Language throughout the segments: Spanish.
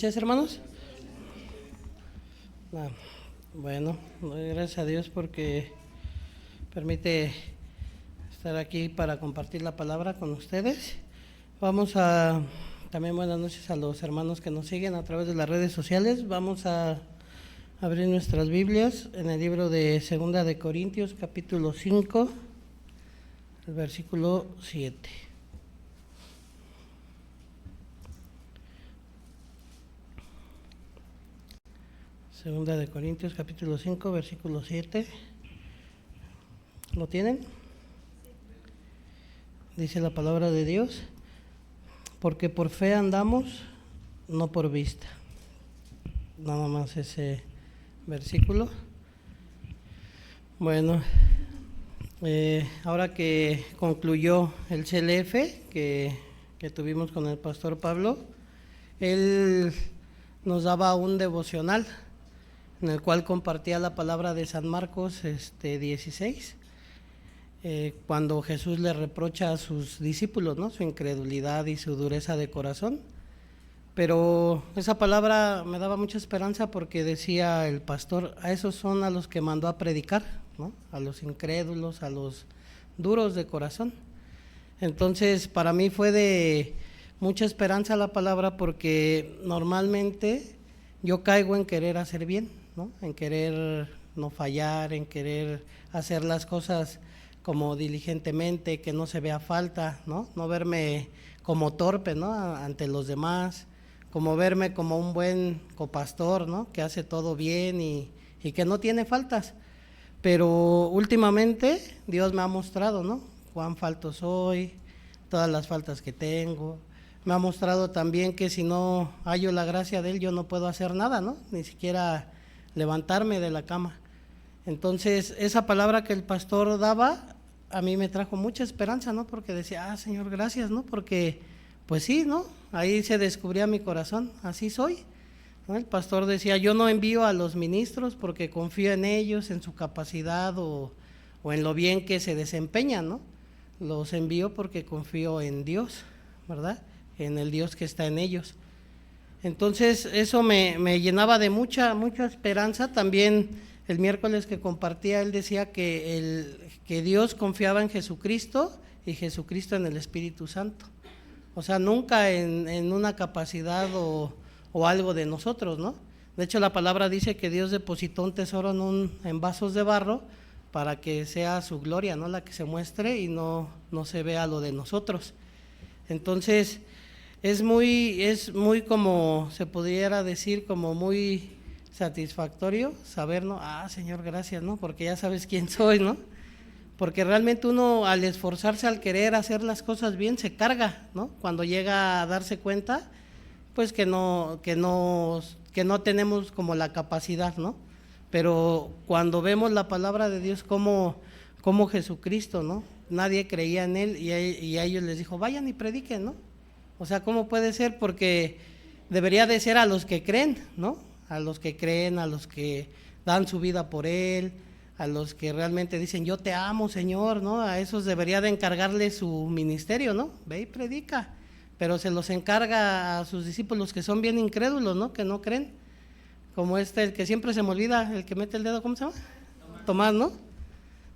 noches, hermanos. Bueno, doy gracias a Dios porque permite estar aquí para compartir la palabra con ustedes. También buenas noches a los hermanos que nos siguen a través de las redes sociales. Vamos a abrir nuestras Biblias en el libro de Segunda de Corintios, capítulo 5, el versículo 7. Segunda de Corintios, capítulo 5, versículo 7. ¿Lo tienen? Dice la palabra de Dios: porque por fe andamos, no por vista. Nada más ese versículo. Bueno, ahora que concluyó el CLF que tuvimos con el pastor Pablo, él nos daba un devocional en el cual compartía la palabra de San Marcos 16, cuando Jesús le reprocha a sus discípulos, ¿no?, su incredulidad y su dureza de corazón. Pero esa palabra me daba mucha esperanza porque decía el pastor: a esos son a los que mandó a predicar, ¿no?, a los incrédulos, a los duros de corazón. Entonces para mí fue de mucha esperanza la palabra, porque normalmente yo caigo en querer hacer bien, ¿no?, en querer no fallar, en querer hacer las cosas como diligentemente, que no se vea falta, ¿no?, no verme como torpe, ¿no?, ante los demás, como verme como un buen copastor, ¿no?, que hace todo bien y que no tiene faltas. Pero últimamente Dios me ha mostrado, ¿no?, cuán falto soy, todas las faltas que tengo. Me ha mostrado también que si no hallo la gracia de Él, yo no puedo hacer nada, ¿no?, ni siquiera levantarme de la cama. Entonces esa palabra que el pastor daba a mí me trajo mucha esperanza, ¿no?, porque decía: Señor, gracias, ¿no?, porque pues sí, ¿no?, ahí se descubría mi corazón, así soy, ¿no? El pastor decía: yo no envío a los ministros porque confío en ellos, en su capacidad o en lo bien que se desempeñan, ¿no? Los envío porque confío en Dios, ¿verdad?, en el Dios que está en ellos. Entonces eso me llenaba de mucha esperanza. También el miércoles que compartía, él decía que Dios confiaba en Jesucristo y Jesucristo en el Espíritu Santo. O sea, nunca en una capacidad o algo de nosotros, ¿no? De hecho, la palabra dice que Dios depositó un tesoro en vasos de barro para que sea su gloria, ¿no?, la que se muestre y no se vea lo de nosotros. Entonces es muy, como se pudiera decir, como muy satisfactorio saber, ¿no?, Señor, gracias, ¿no?, porque ya sabes quién soy, ¿no? Porque realmente uno, al esforzarse, al querer hacer las cosas bien, se carga, ¿no? Cuando llega a darse cuenta, pues que no tenemos como la capacidad, ¿no? Pero cuando vemos la palabra de Dios, como Jesucristo, ¿no?, nadie creía en Él y a ellos les dijo: vayan y prediquen, ¿no? O sea, ¿cómo puede ser? Porque debería de ser a los que creen, ¿no?, a los que creen, a los que dan su vida por Él, a los que realmente dicen: yo te amo, Señor, ¿no? A esos debería de encargarle su ministerio, ¿no? Ve y predica. Pero se los encarga a sus discípulos, que son bien incrédulos, ¿no?, que no creen. Como el que siempre se me olvida, el que mete el dedo, ¿cómo se llama? Tomás, ¿no?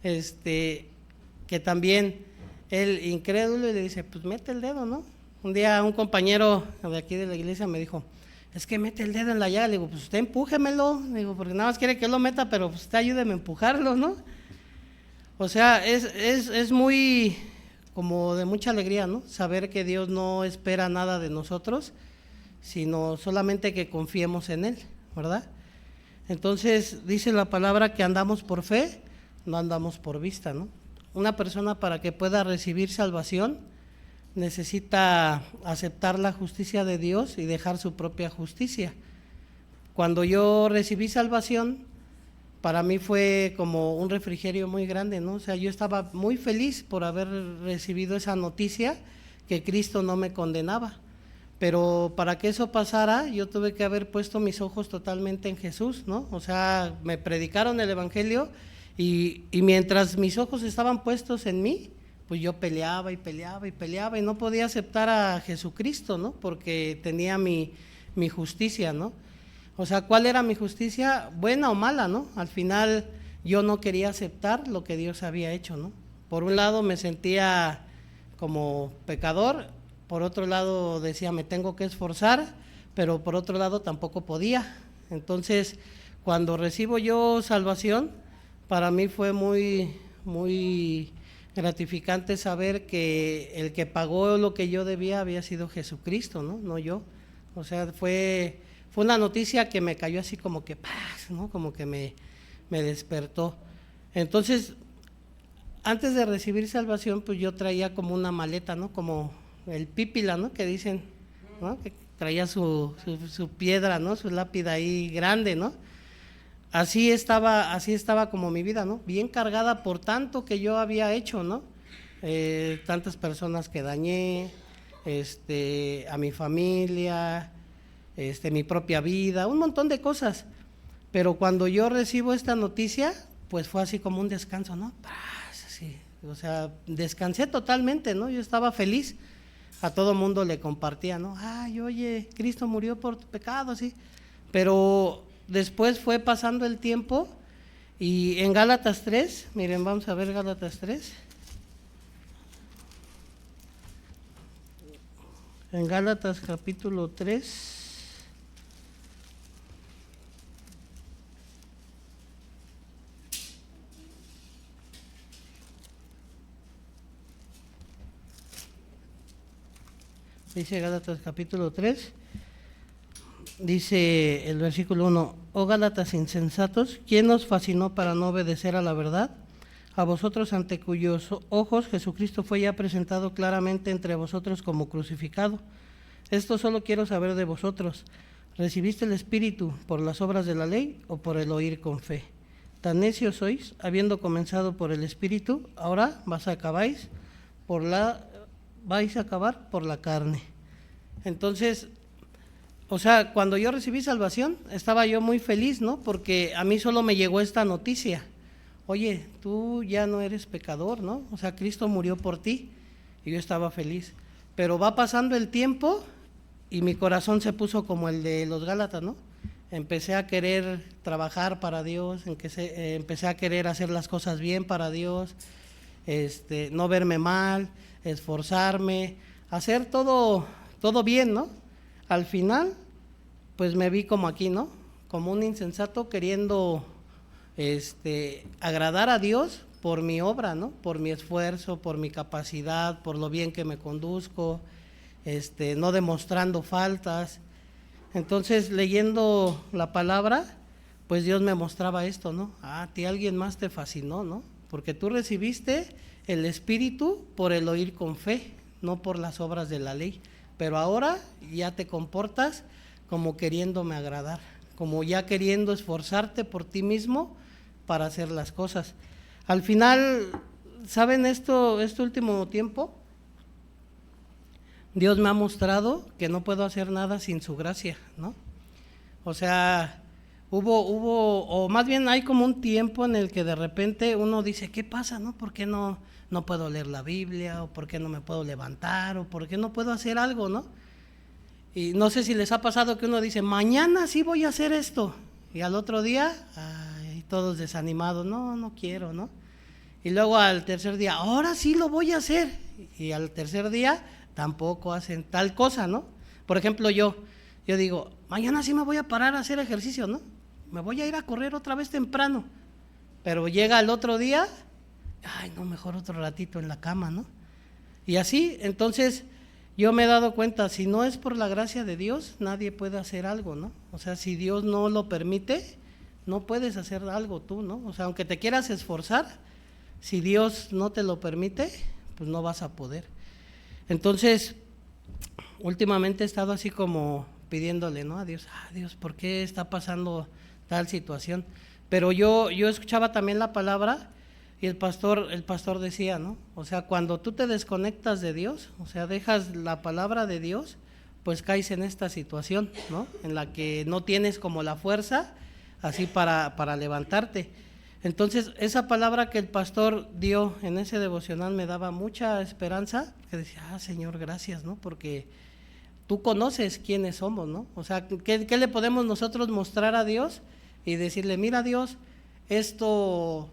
Que también el incrédulo, y le dice: pues mete el dedo, ¿no? Un día un compañero de aquí de la iglesia me dijo: es que mete el dedo en la llaga. Le digo: pues usted empújemelo, digo, porque nada más quiere que yo lo meta, pero pues usted ayúdeme a empujarlo, ¿no? O sea, es muy, como de mucha alegría, ¿no?, saber que Dios no espera nada de nosotros, sino solamente que confiemos en Él, ¿verdad? Entonces dice la palabra que andamos por fe, no andamos por vista, ¿no? Una persona, para que pueda recibir salvación, necesita aceptar la justicia de Dios y dejar su propia justicia. Cuando yo recibí salvación, para mí fue como un refrigerio muy grande, ¿no? O sea, yo estaba muy feliz por haber recibido esa noticia, que Cristo no me condenaba. Pero para que eso pasara, yo tuve que haber puesto mis ojos totalmente en Jesús, ¿no? O sea, me predicaron el evangelio y mientras mis ojos estaban puestos en mí, pues yo peleaba y no podía aceptar a Jesucristo, ¿no?, porque tenía mi mi justicia, ¿no? O sea, ¿cuál era mi justicia? Buena o mala, ¿no? Al final yo no quería aceptar lo que Dios había hecho, ¿no? Por un lado me sentía como pecador, por otro lado decía me tengo que esforzar, pero por otro lado tampoco podía. Entonces, cuando recibo yo salvación, para mí fue muy gratificante saber que el que pagó lo que yo debía había sido Jesucristo, ¿no? No yo. O sea, fue una noticia que me cayó así como que paz, ¿no? Como que me despertó. Entonces, antes de recibir salvación, pues yo traía como una maleta, ¿no? Como el pípila, ¿no? Que dicen, ¿no? Que traía su piedra, ¿no? Su lápida ahí grande, ¿no? Así estaba como mi vida, ¿no? Bien cargada por tanto que yo había hecho, ¿no? Tantas personas que dañé, a mi familia, mi propia vida, un montón de cosas. Pero cuando yo recibo esta noticia, pues fue así como un descanso, ¿no? Así, o sea, descansé totalmente, ¿no? Yo estaba feliz. A todo mundo le compartía, ¿no? Ay, oye, Cristo murió por tu pecado, sí. Pero después fue pasando el tiempo y en Gálatas 3, miren, vamos a ver Gálatas 3. En Gálatas capítulo 3. Dice Gálatas capítulo 3, dice el versículo 1, oh Gálatas insensatos, ¿quién os fascinó para no obedecer a la verdad? A vosotros ante cuyos ojos Jesucristo fue ya presentado claramente entre vosotros como crucificado. Esto solo quiero saber de vosotros, ¿recibiste el Espíritu por las obras de la ley o por el oír con fe? Tan necios sois, habiendo comenzado por el Espíritu, ahora vais a acabar por la carne. Entonces, o sea, cuando yo recibí salvación, estaba yo muy feliz, ¿no? Porque a mí solo me llegó esta noticia. Oye, tú ya no eres pecador, ¿no? O sea, Cristo murió por ti. Y yo estaba feliz. Pero va pasando el tiempo y mi corazón se puso como el de los Gálatas, ¿no? Empecé a querer trabajar para Dios, empecé a querer hacer las cosas bien para Dios, no verme mal, esforzarme, hacer todo bien, ¿no? Al final, pues me vi como aquí, ¿no? Como un insensato queriendo agradar a Dios por mi obra, ¿no? Por mi esfuerzo, por mi capacidad, por lo bien que me conduzco, no demostrando faltas. Entonces, leyendo la palabra, pues Dios me mostraba esto, ¿no? A ti alguien más te fascinó, ¿no? Porque tú recibiste el Espíritu por el oír con fe, no por las obras de la ley. Pero ahora ya te comportas como queriéndome agradar, como ya queriendo esforzarte por ti mismo para hacer las cosas. Al final, ¿saben esto? Este último tiempo, Dios me ha mostrado que no puedo hacer nada sin su gracia, ¿no? O sea, o más bien hay como un tiempo en el que de repente uno dice, ¿qué pasa, no? ¿Por qué no puedo leer la Biblia? ¿O por qué no me puedo levantar? ¿O por qué no puedo hacer algo, no? Y no sé si les ha pasado que uno dice, mañana sí voy a hacer esto. Y al otro día, todos desanimados, no quiero, ¿no? Y luego al tercer día, ahora sí lo voy a hacer. Y al tercer día tampoco hacen tal cosa, ¿no? Por ejemplo, yo digo, mañana sí me voy a parar a hacer ejercicio, ¿no? Me voy a ir a correr otra vez temprano. Pero llega el otro día, mejor otro ratito en la cama, ¿no? Y así, entonces, yo me he dado cuenta, si no es por la gracia de Dios, nadie puede hacer algo, ¿no? O sea, si Dios no lo permite, no puedes hacer algo tú, ¿no? O sea, aunque te quieras esforzar, si Dios no te lo permite, pues no vas a poder. Entonces, últimamente he estado así como pidiéndole, ¿no? A Dios, Dios, ¿por qué está pasando tal situación? Pero yo escuchaba también la palabra y el pastor decía, ¿no? O sea, cuando tú te desconectas de Dios, o sea, dejas la palabra de Dios, pues caes en esta situación, ¿no? En la que no tienes como la fuerza así para levantarte. Entonces, esa palabra que el pastor dio en ese devocional me daba mucha esperanza, que decía, Señor, gracias, ¿no? Porque tú conoces quiénes somos, ¿no? O sea, ¿qué le podemos nosotros mostrar a Dios y decirle, mira Dios, esto,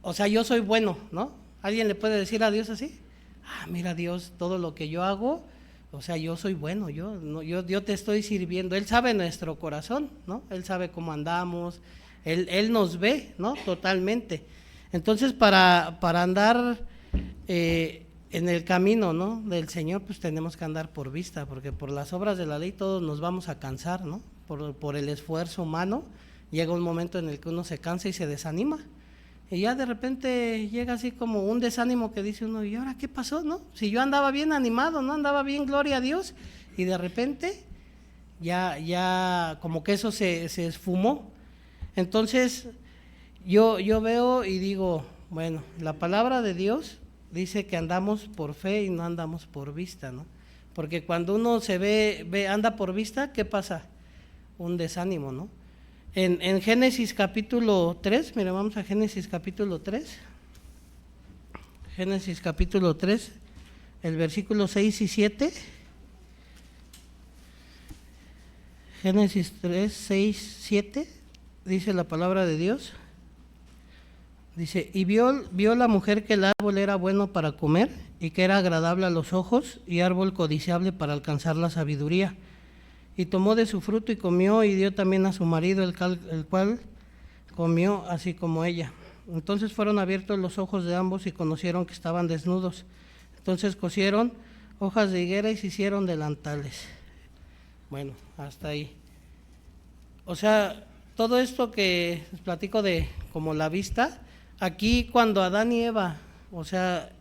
o sea, yo soy bueno, ¿no? ¿Alguien le puede decir a Dios así? Ah, mira Dios, todo lo que yo hago, o sea, yo soy bueno, yo te estoy sirviendo. Él sabe nuestro corazón, ¿no? Él sabe cómo andamos, Él nos ve, ¿no? Totalmente. Entonces, para andar en el camino, ¿no?, del Señor, pues tenemos que andar por vista, porque por las obras de la ley todos nos vamos a cansar, ¿no? Por el esfuerzo humano, llega un momento en el que uno se cansa y se desanima. Y ya de repente llega así como un desánimo que dice uno, ¿y ahora qué pasó, no? Si yo andaba bien animado, ¿no? Andaba bien, gloria a Dios, y de repente ya como que eso se esfumó. Entonces yo veo y digo, bueno, la palabra de Dios dice que andamos por fe y no andamos por vista, ¿no? Porque cuando uno anda por vista, ¿qué pasa? Un desánimo, ¿no? En Génesis capítulo 3, mira, vamos a Génesis capítulo 3. Génesis capítulo 3, el versículo 6 y 7. Génesis 3, 6, 7, dice la palabra de Dios. Dice, y vio la mujer que el árbol era bueno para comer y que era agradable a los ojos y árbol codiciable para alcanzar la sabiduría. Y tomó de su fruto y comió y dio también a su marido, el cual comió así como ella. Entonces fueron abiertos los ojos de ambos y conocieron que estaban desnudos. Entonces cosieron hojas de higuera y se hicieron delantales. Bueno, hasta ahí. O sea, todo esto que les platico de como la vista, aquí cuando Adán y Eva, o sea,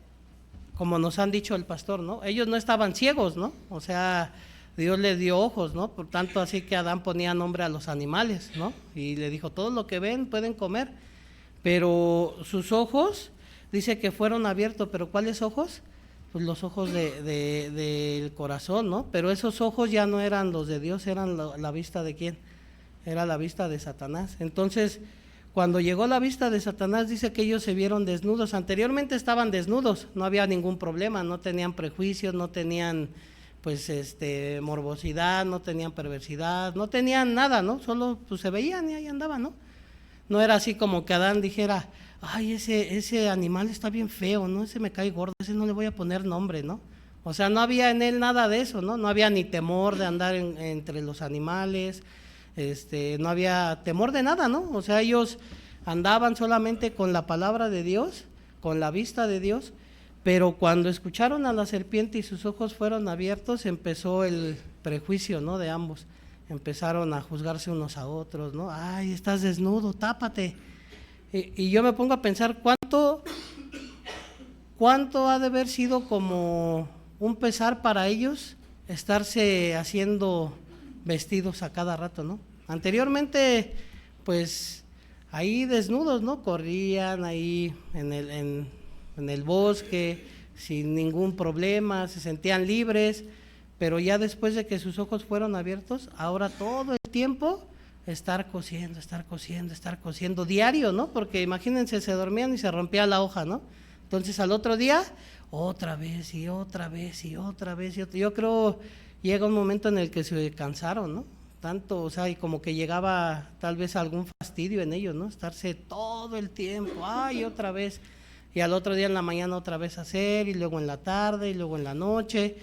como nos han dicho el pastor, ¿no? Ellos no estaban ciegos, ¿no? O sea, Dios les dio ojos, ¿no? Por tanto, así que Adán ponía nombre a los animales, ¿no? Y le dijo, todo lo que ven pueden comer, pero sus ojos, dice que fueron abiertos, pero ¿cuáles ojos? Pues los ojos del corazón, ¿no? Pero esos ojos ya no eran los de Dios, eran la vista de ¿quién? Era la vista de Satanás. Entonces, cuando llegó la vista de Satanás, dice que ellos se vieron desnudos. Anteriormente estaban desnudos, no había ningún problema, no tenían prejuicios, no tenían pues morbosidad, no tenían perversidad, no tenían nada, ¿no? Solo pues se veían y ahí andaban, ¿no? No era así como que Adán dijera, ay, ese animal está bien feo, ¿no? Ese me cae gordo, ese no le voy a poner nombre, ¿no? O sea, no había en él nada de eso, ¿no? No había ni temor de andar entre los animales, no había temor de nada, ¿no? O sea, ellos andaban solamente con la palabra de Dios, con la vista de Dios, pero cuando escucharon a la serpiente y sus ojos fueron abiertos, empezó el prejuicio, ¿no?, de ambos. Empezaron a juzgarse unos a otros, ¿no? Ay, estás desnudo, tápate. Y yo me pongo a pensar cuánto ha de haber sido como un pesar para ellos estarse haciendo vestidos a cada rato, ¿no? Anteriormente, pues ahí desnudos, ¿no? Corrían ahí en el bosque sin ningún problema, se sentían libres, pero ya después de que sus ojos fueron abiertos, ahora todo el tiempo estar cosiendo diario, ¿no? Porque imagínense, se dormían y se rompía la hoja, ¿no? Entonces al otro día, otra vez y otra vez y otra vez. Yo creo llega un momento en el que se cansaron, ¿no? Tanto, o sea, y como que llegaba tal vez algún fastidio en ellos, ¿no? Estarse todo el tiempo, ay, otra vez. Y al otro día en la mañana otra vez hacer, y luego en la tarde, y luego en la noche.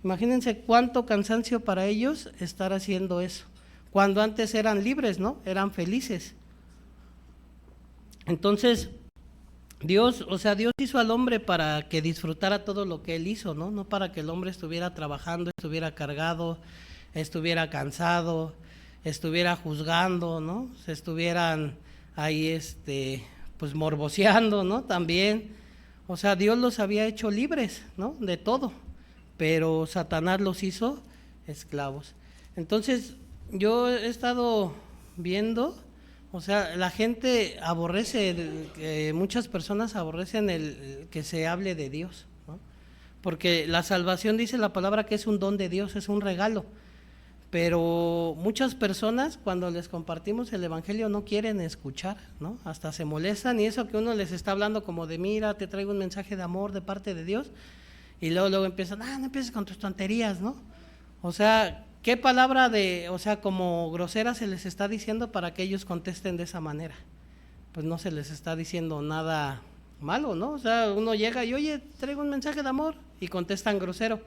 Imagínense cuánto cansancio para ellos estar haciendo eso, cuando antes eran libres, ¿no? Eran felices. Entonces, Dios hizo al hombre para que disfrutara todo lo que él hizo, ¿no? No para que el hombre estuviera trabajando, estuviera cargado, estuviera cansado, estuviera juzgando, ¿no? Se estuvieran ahí, pues morboseando, ¿no? También, o sea, Dios los había hecho libres, ¿no? De todo, pero Satanás los hizo esclavos. Entonces, yo he estado viendo, o sea, la gente aborrece, muchas personas aborrecen el que se hable de Dios, ¿no? Porque la salvación, dice la palabra, que es un don de Dios, es un regalo. Pero muchas personas cuando les compartimos el evangelio no quieren escuchar, ¿no? Hasta se molestan, y eso que uno les está hablando como de mira, te traigo un mensaje de amor de parte de Dios, y luego empiezan, no empieces con tus tonterías, ¿no? O sea, ¿qué palabra como grosera se les está diciendo para que ellos contesten de esa manera? Pues no se les está diciendo nada malo, ¿no? O sea, uno llega y, oye, traigo un mensaje de amor, y contestan grosero.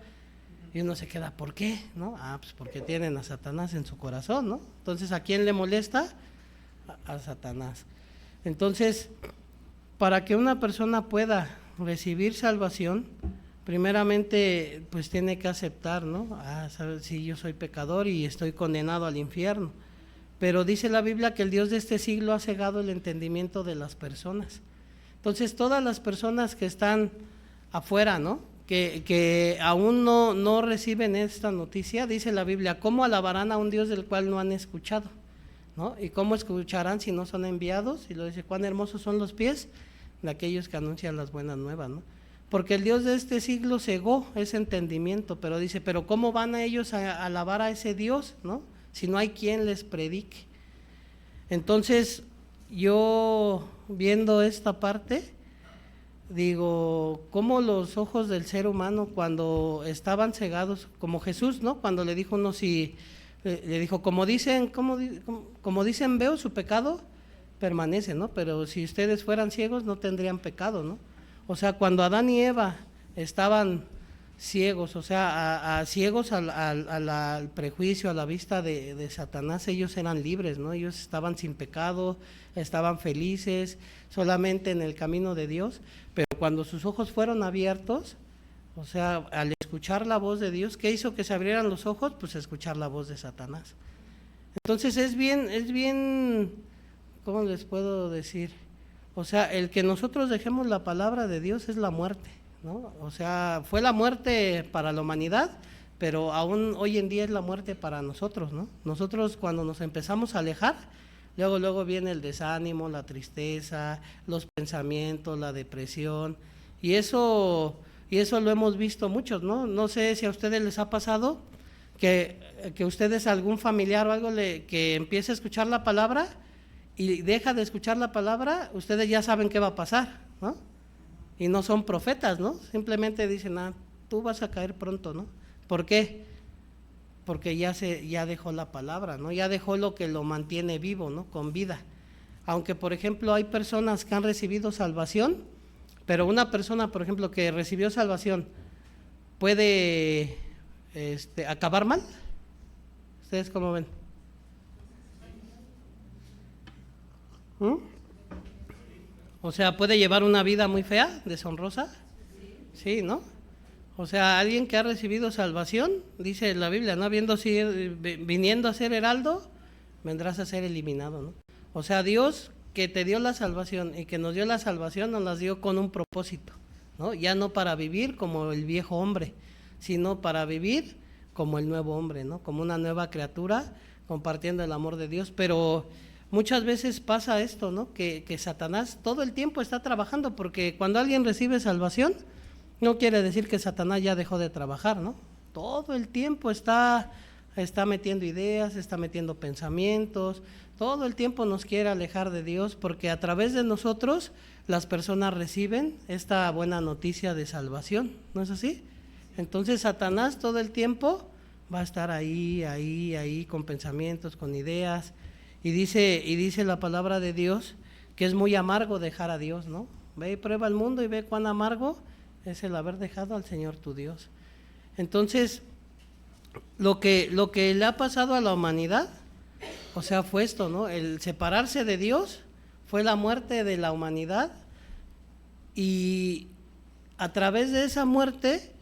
Y uno se queda, ¿por qué? ¿No? Pues porque tienen a Satanás en su corazón, ¿no? Entonces, ¿a quién le molesta? A Satanás. Entonces, para que una persona pueda recibir salvación, primeramente, pues tiene que aceptar, ¿no? Saber si yo soy pecador y estoy condenado al infierno. Pero dice la Biblia que el Dios de este siglo ha cegado el entendimiento de las personas. Entonces, todas las personas que están afuera, ¿no?, que aún no reciben esta noticia, dice la Biblia, ¿cómo alabarán a un Dios del cual no han escuchado? ¿No? ¿Y cómo escucharán si no son enviados? Y lo dice, cuán hermosos son los pies de aquellos que anuncian las buenas nuevas, ¿no? Porque el Dios de este siglo cegó ese entendimiento, pero dice, pero ¿cómo van a ellos a alabar a ese Dios, ¿no?, si no hay quien les predique? Entonces, yo viendo esta parte, digo, cómo los ojos del ser humano cuando estaban cegados, como Jesús, ¿no?, cuando le dijo uno, si le dijo, como dicen veo, su pecado permanece, ¿no? Pero si ustedes fueran ciegos no tendrían pecado, ¿no? O sea, cuando Adán y Eva estaban ciegos, o sea, ciegos al prejuicio, a la vista de Satanás, ellos eran libres, ¿no? Ellos estaban sin pecado, estaban felices, solamente en el camino de Dios, pero cuando sus ojos fueron abiertos, o sea, al escuchar la voz de Dios, ¿qué hizo que se abrieran los ojos? Pues escuchar la voz de Satanás. Entonces es bien, ¿cómo les puedo decir? O sea, el que nosotros dejemos la palabra de Dios es la muerte, ¿no? O sea, fue la muerte para la humanidad, pero aún hoy en día es la muerte para nosotros, ¿no? Nosotros cuando nos empezamos a alejar, luego viene el desánimo, la tristeza, los pensamientos, la depresión, y eso lo hemos visto muchos, ¿no? No sé si a ustedes les ha pasado que ustedes, algún familiar o algo, que empiece a escuchar la palabra y deja de escuchar la palabra, ustedes ya saben qué va a pasar, ¿no? Y no son profetas, ¿no? Simplemente dicen, tú vas a caer pronto, ¿no? ¿Por qué? Porque ya dejó la palabra, ¿no? Ya dejó lo que lo mantiene vivo, ¿no?, con vida. Aunque, por ejemplo, hay personas que han recibido salvación, pero una persona, por ejemplo, que recibió salvación, ¿puede acabar mal? ¿Ustedes cómo ven? O sea, ¿puede llevar una vida muy fea, deshonrosa? Sí, ¿no? O sea, alguien que ha recibido salvación, dice la Biblia, ¿no?, viniendo a ser heraldo, vendrás a ser eliminado, ¿no? O sea, Dios que te dio la salvación y que nos dio la salvación, nos las dio con un propósito, ¿no? Ya no para vivir como el viejo hombre, sino para vivir como el nuevo hombre, ¿no?, como una nueva criatura, compartiendo el amor de Dios. Pero muchas veces pasa esto, ¿no?, que Satanás todo el tiempo está trabajando, porque cuando alguien recibe salvación, no quiere decir que Satanás ya dejó de trabajar, ¿no? Todo el tiempo está metiendo ideas, está metiendo pensamientos, todo el tiempo nos quiere alejar de Dios, porque a través de nosotros las personas reciben esta buena noticia de salvación, ¿no es así? Entonces Satanás todo el tiempo va a estar ahí con pensamientos, con ideas, y dice la palabra de Dios que es muy amargo dejar a Dios, ¿no? Ve y prueba el mundo y ve cuán amargo es el haber dejado al Señor tu Dios. Entonces, lo que le ha pasado a la humanidad, o sea, fue esto, ¿no? El separarse de Dios fue la muerte de la humanidad, y a través de esa muerte,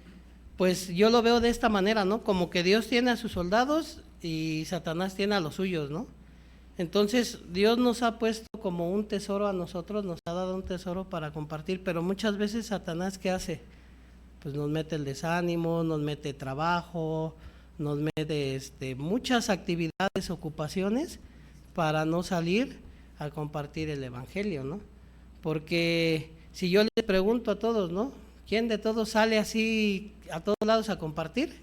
pues yo lo veo de esta manera, ¿no? Como que Dios tiene a sus soldados y Satanás tiene a los suyos, ¿no? Entonces, Dios nos ha puesto como un tesoro a nosotros, nos ha dado un tesoro para compartir, pero muchas veces Satanás, ¿qué hace? Pues nos mete el desánimo, nos mete trabajo, nos mete muchas actividades, ocupaciones, para no salir a compartir el evangelio, ¿no? Porque si yo les pregunto a todos, ¿no?, ¿quién de todos sale así a todos lados a compartir?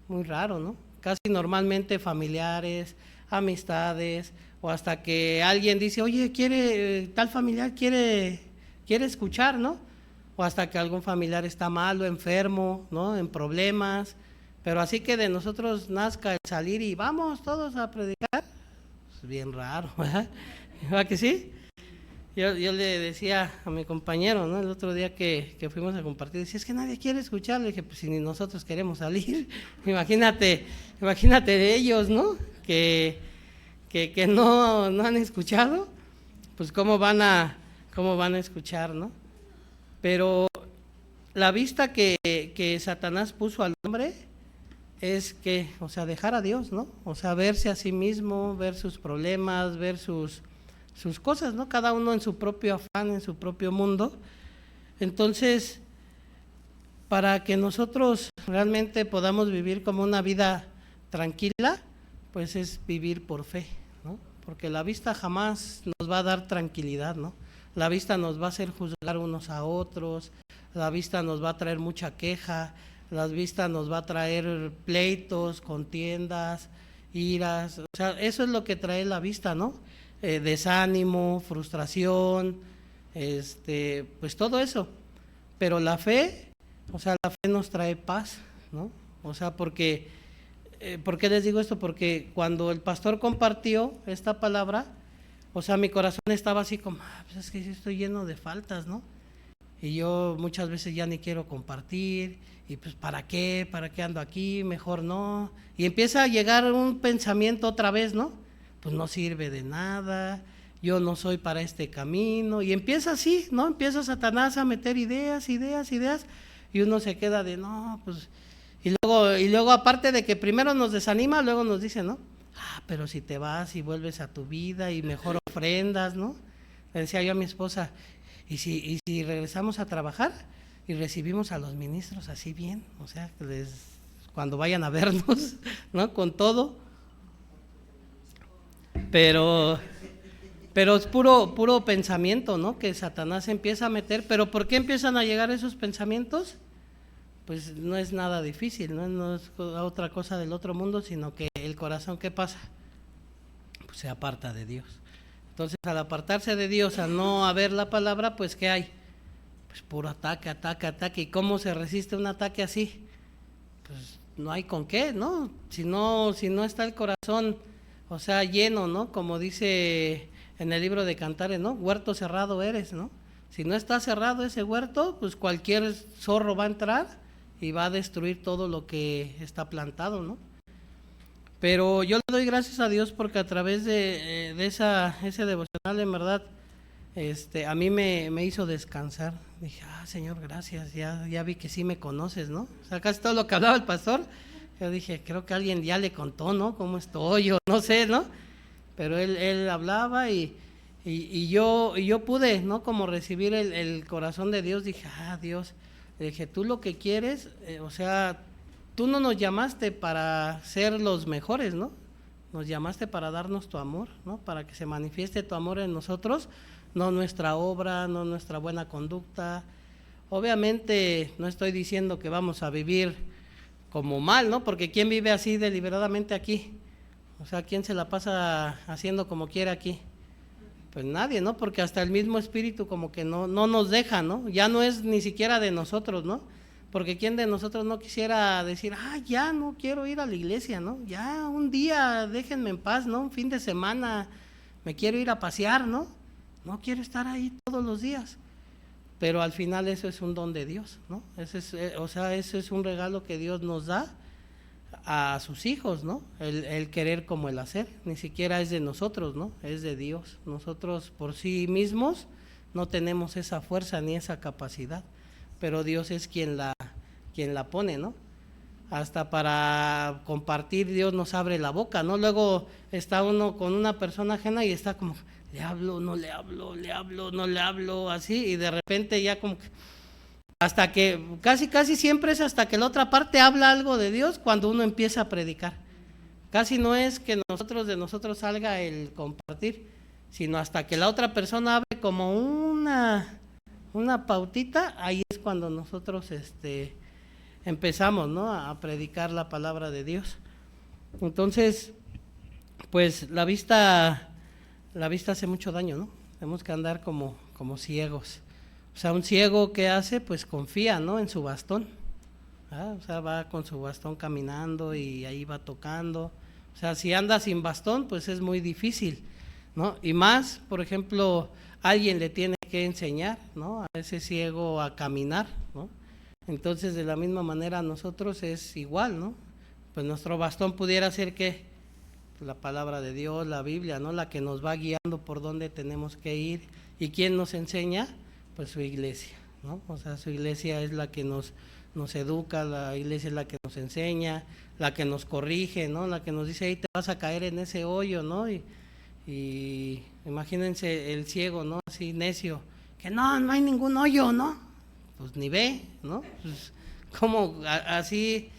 Muy raro, ¿no? Casi normalmente familiares, amistades, o hasta que alguien dice, oye, tal familiar quiere escuchar, ¿no? O hasta que algún familiar está malo, enfermo, ¿no?, en problemas. Pero así que de nosotros nazca el salir y vamos todos a predicar, es bien raro, ¿verdad? ¿Verdad que sí? Yo le decía a mi compañero, ¿no? El otro día que fuimos a compartir, decía, es que nadie quiere escuchar. Le dije, pues si ni nosotros queremos salir, imagínate de ellos, ¿no? Que no han escuchado, pues cómo van a escuchar, ¿no? Pero la vista que Satanás puso al hombre es que, o sea, dejar a Dios, ¿no? O sea, verse a sí mismo, ver sus problemas, ver sus cosas, ¿no? Cada uno en su propio afán, en su propio mundo. Entonces, para que nosotros realmente podamos vivir como una vida tranquila, pues es vivir por fe, ¿no? Porque la vista jamás nos va a dar tranquilidad, ¿no? La vista nos va a hacer juzgar unos a otros, la vista nos va a traer mucha queja, la vista nos va a traer pleitos, contiendas, iras, o sea, eso es lo que trae la vista, ¿no? Desánimo, frustración, pues todo eso. Pero la fe, o sea, la fe nos trae paz, ¿no? O sea, porque, ¿por qué les digo esto? Porque cuando el pastor compartió esta palabra, o sea, mi corazón estaba así como, pues es que yo estoy lleno de faltas, ¿no? Y yo muchas veces ya ni quiero compartir, y pues ¿para qué ando aquí? Mejor no. Y empieza a llegar un pensamiento otra vez, ¿no? Pues no sirve de nada, yo no soy para este camino, y empieza así, ¿no? Empieza Satanás a meter ideas, y uno se queda de, no, pues, y luego aparte de que primero nos desanima, luego nos dice, ¿no? Pero si te vas y vuelves a tu vida y mejor ofrendas, ¿no? Le decía yo a mi esposa, ¿y si regresamos a trabajar y recibimos a los ministros así bien? O sea, cuando vayan a vernos, ¿no? Con todo. Pero es puro pensamiento, ¿no? Que Satanás empieza a meter. ¿Pero por qué empiezan a llegar esos pensamientos? Pues no es nada difícil, no es otra cosa del otro mundo, sino que el corazón, ¿qué pasa? Pues se aparta de Dios. Entonces, al apartarse de Dios, al no haber la palabra, pues ¿qué hay? Pues puro ataque. ¿Y cómo se resiste un ataque así? Pues no hay con qué, ¿no? Si no está el corazón, o sea, lleno, ¿no? Como dice en el libro de Cantares, ¿no? Huerto cerrado eres, ¿no? Si no está cerrado ese huerto, pues cualquier zorro va a entrar y va a destruir todo lo que está plantado, ¿no? Pero yo le doy gracias a Dios porque a través de ese devocional, en verdad, a mí me hizo descansar. Dije, Señor, gracias, ya vi que sí me conoces, ¿no? O sea, casi todo lo que hablaba el pastor, yo dije, creo que alguien ya le contó, ¿no? Cómo estoy, o no sé, ¿no? Pero él hablaba y yo pude, ¿no? Como recibir el corazón de Dios. Dije, Dios, le dije, tú lo que quieres, o sea, tú no nos llamaste para ser los mejores, ¿no? Nos llamaste para darnos tu amor, ¿no? Para que se manifieste tu amor en nosotros, no nuestra obra, no nuestra buena conducta. Obviamente no estoy diciendo que vamos a vivir como mal, ¿no? Porque ¿quién vive así deliberadamente aquí? O sea, ¿quién se la pasa haciendo como quiere aquí? Pues nadie, ¿no? Porque hasta el mismo espíritu como que no nos deja, ¿no? Ya no es ni siquiera de nosotros, ¿no? Porque ¿quién de nosotros no quisiera decir, ya no quiero ir a la iglesia, ¿no? Ya un día déjenme en paz, ¿no? Un fin de semana me quiero ir a pasear, ¿no? No quiero estar ahí todos los días. Pero al final eso es un don de Dios, ¿no? Ese es un regalo que Dios nos da a sus hijos, ¿no? El querer como el hacer, ni siquiera es de nosotros, ¿no? Es de Dios. Nosotros por sí mismos no tenemos esa fuerza ni esa capacidad, pero Dios es quien la pone, ¿no? Hasta para compartir Dios nos abre la boca, ¿no? Luego está uno con una persona ajena y está como, le hablo, no le hablo, le hablo, no le hablo, así, y de repente ya como que, hasta que, casi siempre es hasta que la otra parte habla algo de Dios cuando uno empieza a predicar. Casi no es que de nosotros salga el compartir, sino hasta que la otra persona hable como una pautita, ahí es cuando nosotros empezamos, ¿no? A predicar la palabra de Dios. Entonces, pues la vista hace mucho daño, ¿no? Tenemos que andar como ciegos. O sea, un ciego, ¿qué hace? Pues confía, ¿no? En su bastón. O sea, va con su bastón caminando y ahí va tocando. O sea, si anda sin bastón, pues es muy difícil, ¿no? Y más, por ejemplo, alguien le tiene que enseñar, ¿no? A ese ciego a caminar, ¿no? Entonces, de la misma manera, nosotros es igual, ¿no? Pues nuestro bastón pudiera ser que la palabra de Dios, la Biblia, ¿no? La que nos va guiando por dónde tenemos que ir. ¿Y quién nos enseña? Pues su iglesia, ¿no? O sea, su iglesia es la que nos educa, la iglesia es la que nos enseña, la que nos corrige, ¿no? La que nos dice, ahí te vas a caer en ese hoyo, ¿no? Y imagínense el ciego, ¿no? Así necio, que no hay ningún hoyo, ¿no? Pues ni ve, ¿no? Pues, como así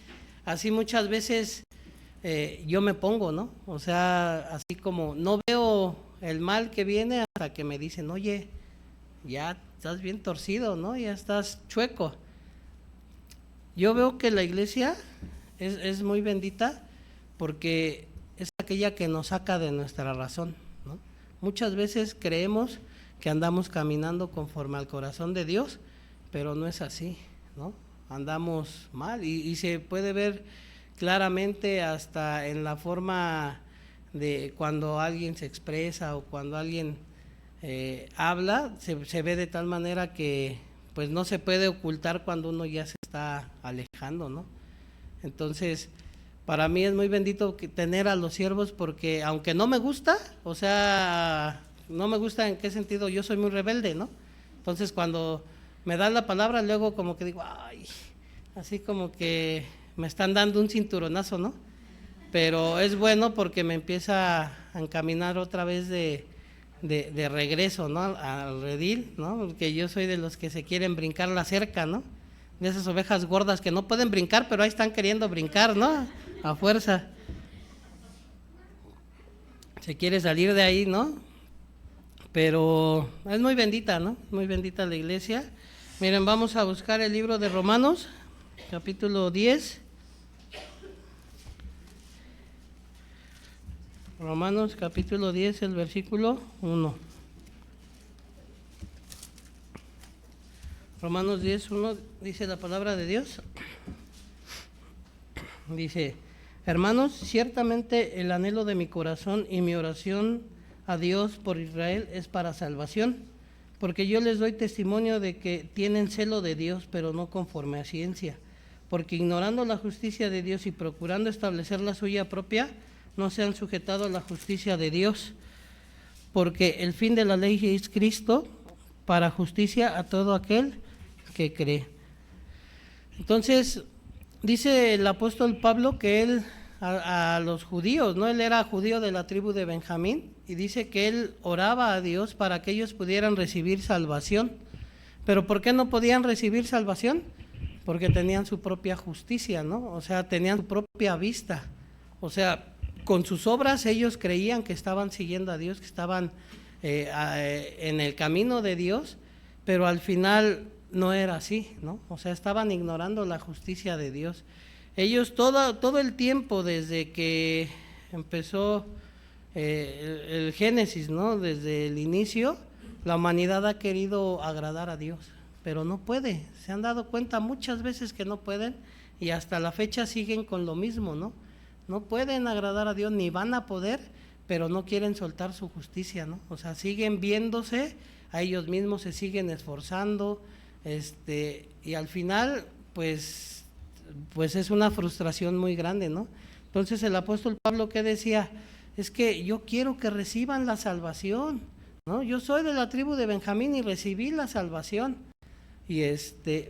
muchas veces yo me pongo, ¿no? O sea, así como no veo el mal que viene hasta que me dicen, oye, ya estás bien torcido, ¿no? Ya estás chueco. Yo veo que la iglesia es muy bendita porque es aquella que nos saca de nuestra razón, ¿no? Muchas veces creemos que andamos caminando conforme al corazón de Dios, pero no es así, ¿no? Andamos mal y se puede ver claramente hasta en la forma de cuando alguien se expresa o cuando alguien habla, se ve de tal manera que pues no se puede ocultar cuando uno ya se está alejando, ¿no? Entonces, para mí es muy bendito tener a los siervos porque aunque no me gusta, o sea, no me gusta en qué sentido, yo soy muy rebelde, ¿no? Entonces, cuando me dan la palabra, luego como que digo, ay, así como que me están dando un cinturonazo, ¿no? Pero es bueno porque me empieza a encaminar otra vez de regreso, ¿no? Al redil, ¿no? Porque yo soy de los que se quieren brincar la cerca, ¿no? De esas ovejas gordas que no pueden brincar, pero ahí están queriendo brincar, ¿no? A fuerza. Se quiere salir de ahí, ¿no? Pero es muy bendita, ¿no? Muy bendita la iglesia. Miren, vamos a buscar el libro de Romanos, capítulo 10. Romanos capítulo 10, el versículo 1. Romanos 10, 1 dice la palabra de Dios. Dice, hermanos, ciertamente el anhelo de mi corazón y mi oración a Dios por Israel es para salvación, porque yo les doy testimonio de que tienen celo de Dios, pero no conforme a ciencia, porque ignorando la justicia de Dios y procurando establecer la suya propia, no se han sujetado a la justicia de Dios, porque el fin de la ley es Cristo para justicia a todo aquel que cree. Entonces, dice el apóstol Pablo que él a los judíos, ¿no? Él era judío de la tribu de Benjamín y dice que él oraba a Dios para que ellos pudieran recibir salvación. ¿Pero por qué no podían recibir salvación? Porque tenían su propia justicia, ¿no? O sea, tenían su propia vista. O sea, con sus obras ellos creían que estaban siguiendo a Dios, que estaban en el camino de Dios, pero al final no era así, ¿no? O sea, estaban ignorando la justicia de Dios. Ellos todo el tiempo desde que empezó el Génesis, ¿no? Desde el inicio, la humanidad ha querido agradar a Dios, pero no puede. Se han dado cuenta muchas veces que no pueden y hasta la fecha siguen con lo mismo, ¿no? No pueden agradar a Dios ni van a poder, pero no quieren soltar su justicia, ¿no? O sea, siguen viéndose a ellos mismos, se siguen esforzando, y al final, pues es una frustración muy grande, ¿no? Entonces el apóstol Pablo, ¿qué decía? Es que yo quiero que reciban la salvación, ¿no? Yo soy de la tribu de Benjamín y recibí la salvación.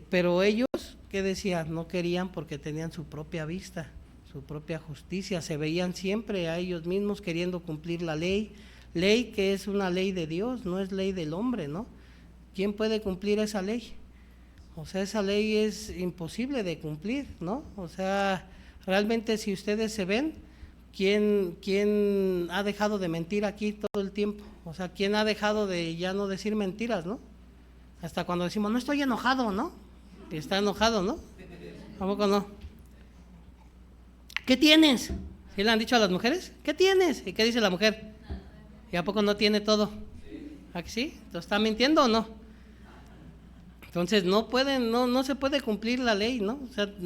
Pero ellos, ¿qué decían? No querían porque tenían su propia vista, su propia justicia, se veían siempre a ellos mismos queriendo cumplir la ley que es una ley de Dios, no es ley del hombre, ¿no? ¿Quién puede cumplir esa ley? O sea, esa ley es imposible de cumplir, ¿no? O sea, realmente si ustedes se ven, ¿quién ha dejado de mentir aquí todo el tiempo? O sea, ¿quién ha dejado de ya no decir mentiras, no? Hasta cuando decimos, no estoy enojado, ¿no? Y está enojado, ¿no? ¿A poco no? ¿Qué tienes? ¿Sí le han dicho a las mujeres? ¿Qué tienes? ¿Y qué dice la mujer? ¿Y a poco no tiene todo? ¿A que sí? ¿Está mintiendo o no? Entonces no se puede cumplir la ley, ¿no?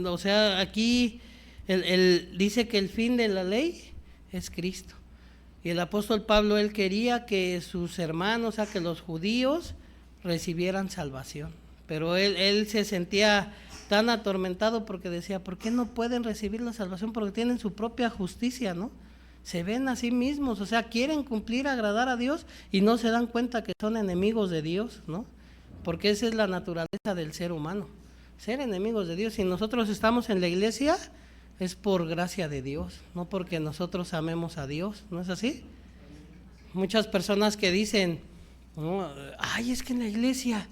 O sea aquí dice que el fin de la ley es Cristo. Y el apóstol Pablo, él quería que sus hermanos, o sea, que los judíos recibieran salvación. Pero él se sentía tan atormentado porque decía, ¿por qué no pueden recibir la salvación? Porque tienen su propia justicia, ¿no? Se ven a sí mismos, o sea, quieren cumplir, agradar a Dios y no se dan cuenta que son enemigos de Dios, ¿no? Porque esa es la naturaleza del ser humano, ser enemigos de Dios. Si nosotros estamos en la iglesia, es por gracia de Dios, no porque nosotros amemos a Dios, ¿no es así? Muchas personas que dicen, no, ay, es que en la iglesia,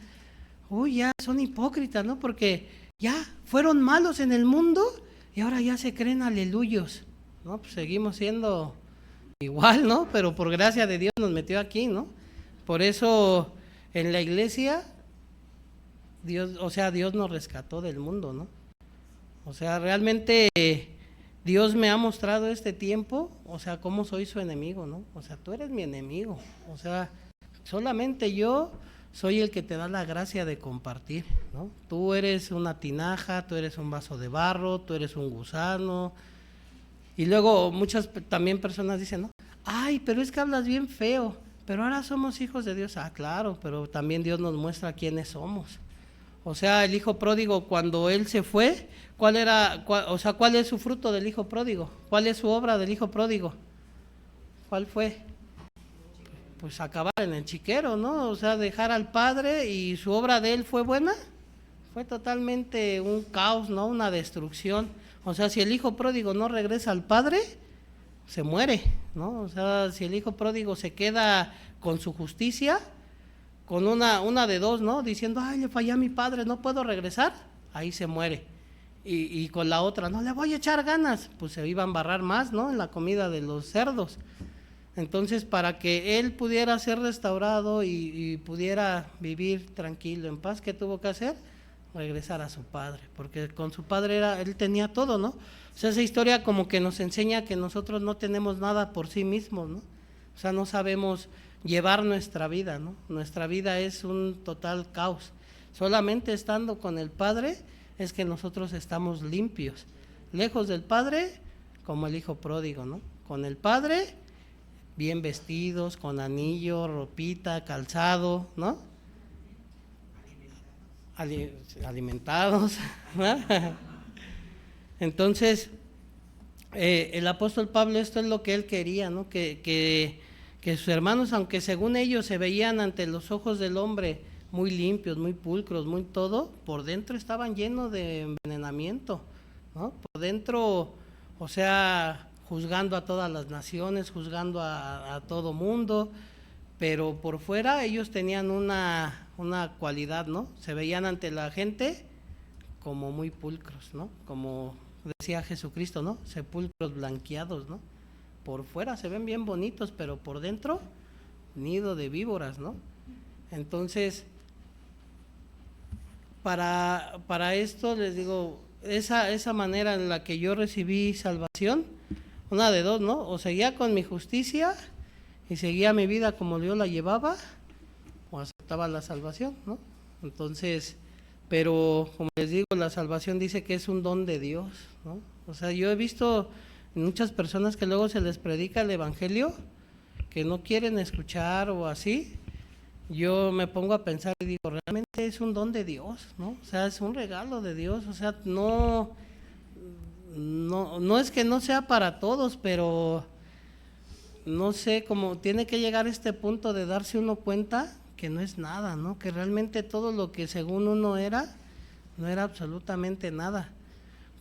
uy, ya son hipócritas, ¿no? Porque ya fueron malos en el mundo y ahora ya se creen aleluyos, ¿no? Pues seguimos siendo igual, ¿no? Pero por gracia de Dios nos metió aquí, ¿no? Por eso en la iglesia Dios, o sea, Dios nos rescató del mundo, ¿no? O sea, realmente Dios me ha mostrado este tiempo, o sea, cómo soy su enemigo, ¿no? O sea, tú eres mi enemigo, o sea, solamente yo soy el que te da la gracia de compartir, ¿no? Tú eres una tinaja, tú eres un vaso de barro, tú eres un gusano. Y luego muchas también personas dicen, ¿no? Ay, pero es que hablas bien feo, pero ahora somos hijos de Dios. Ah, claro, pero también Dios nos muestra quiénes somos. O sea, el hijo pródigo, cuando él se fue, ¿cuál es su fruto del hijo pródigo? ¿Cuál es su obra del hijo pródigo? ¿Cuál fue? Pues acabar en el chiquero, ¿no? O sea, dejar al padre. ¿Y su obra de él fue buena? Fue totalmente un caos, ¿no? Una destrucción. O sea, si el hijo pródigo no regresa al padre, se muere, ¿no? O sea, si el hijo pródigo se queda con su justicia, con una de dos, ¿no? Diciendo, ay, le fallé a mi padre, no puedo regresar, ahí se muere. Y con la otra, no, le voy a echar ganas, pues se iba a embarrar más, ¿no? En la comida de los cerdos. Entonces, para que él pudiera ser restaurado y pudiera vivir tranquilo, en paz, ¿qué tuvo que hacer? Regresar a su padre, porque con su padre él tenía todo, ¿no? O sea, esa historia como que nos enseña que nosotros no tenemos nada por sí mismos, ¿no? O sea, no sabemos llevar nuestra vida, ¿no? Nuestra vida es un total caos. Solamente estando con el Padre es que nosotros estamos limpios. Lejos del Padre, como el hijo pródigo, ¿no? Con el Padre, bien vestidos, con anillo, ropita, calzado, ¿no? Alimentados. Entonces, el apóstol Pablo, esto es lo que él quería, ¿no? Que sus hermanos, aunque según ellos se veían ante los ojos del hombre muy limpios, muy pulcros, muy todo, por dentro estaban llenos de envenenamiento, ¿no? Por dentro, o sea, juzgando a todas las naciones, juzgando a todo mundo, pero por fuera ellos tenían una cualidad, ¿no? Se veían ante la gente como muy pulcros, ¿no? Como decía Jesucristo, ¿no? Sepulcros blanqueados, ¿no? Por fuera se ven bien bonitos, pero por dentro, nido de víboras, ¿no? Entonces, para esto les digo, esa manera en la que yo recibí salvación, una de dos, ¿no? O seguía con mi justicia y seguía mi vida como yo la llevaba, o aceptaba la salvación, ¿no? Entonces, pero como les digo, la salvación dice que es un don de Dios, ¿no? O sea, yo he visto muchas personas que luego se les predica el evangelio, que no quieren escuchar o así. Yo me pongo a pensar y digo, realmente es un don de Dios, ¿no? O sea, es un regalo de Dios, o sea, no es que no sea para todos, pero no sé, como tiene que llegar a este punto de darse uno cuenta que no es nada, ¿no? Que realmente todo lo que según uno era, no era absolutamente nada.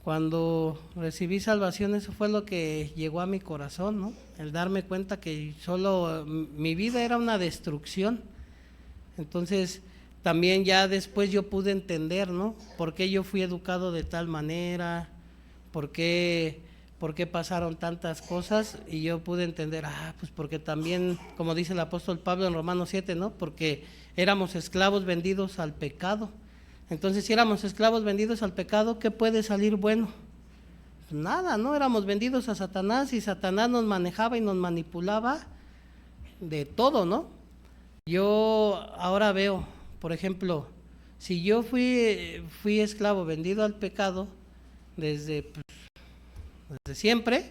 Cuando recibí salvación, eso fue lo que llegó a mi corazón, ¿no? El darme cuenta que solo mi vida era una destrucción. Entonces, también ya después yo pude entender, ¿no? Por qué yo fui educado de tal manera, por qué pasaron tantas cosas, y yo pude entender, pues porque también, como dice el apóstol Pablo en Romanos 7, ¿no? Porque éramos esclavos vendidos al pecado. Entonces, si éramos esclavos vendidos al pecado, ¿qué puede salir bueno? Pues nada, ¿no? Éramos vendidos a Satanás y Satanás nos manejaba y nos manipulaba de todo, ¿no? Yo ahora veo, por ejemplo, Si yo fui esclavo vendido al pecado desde siempre,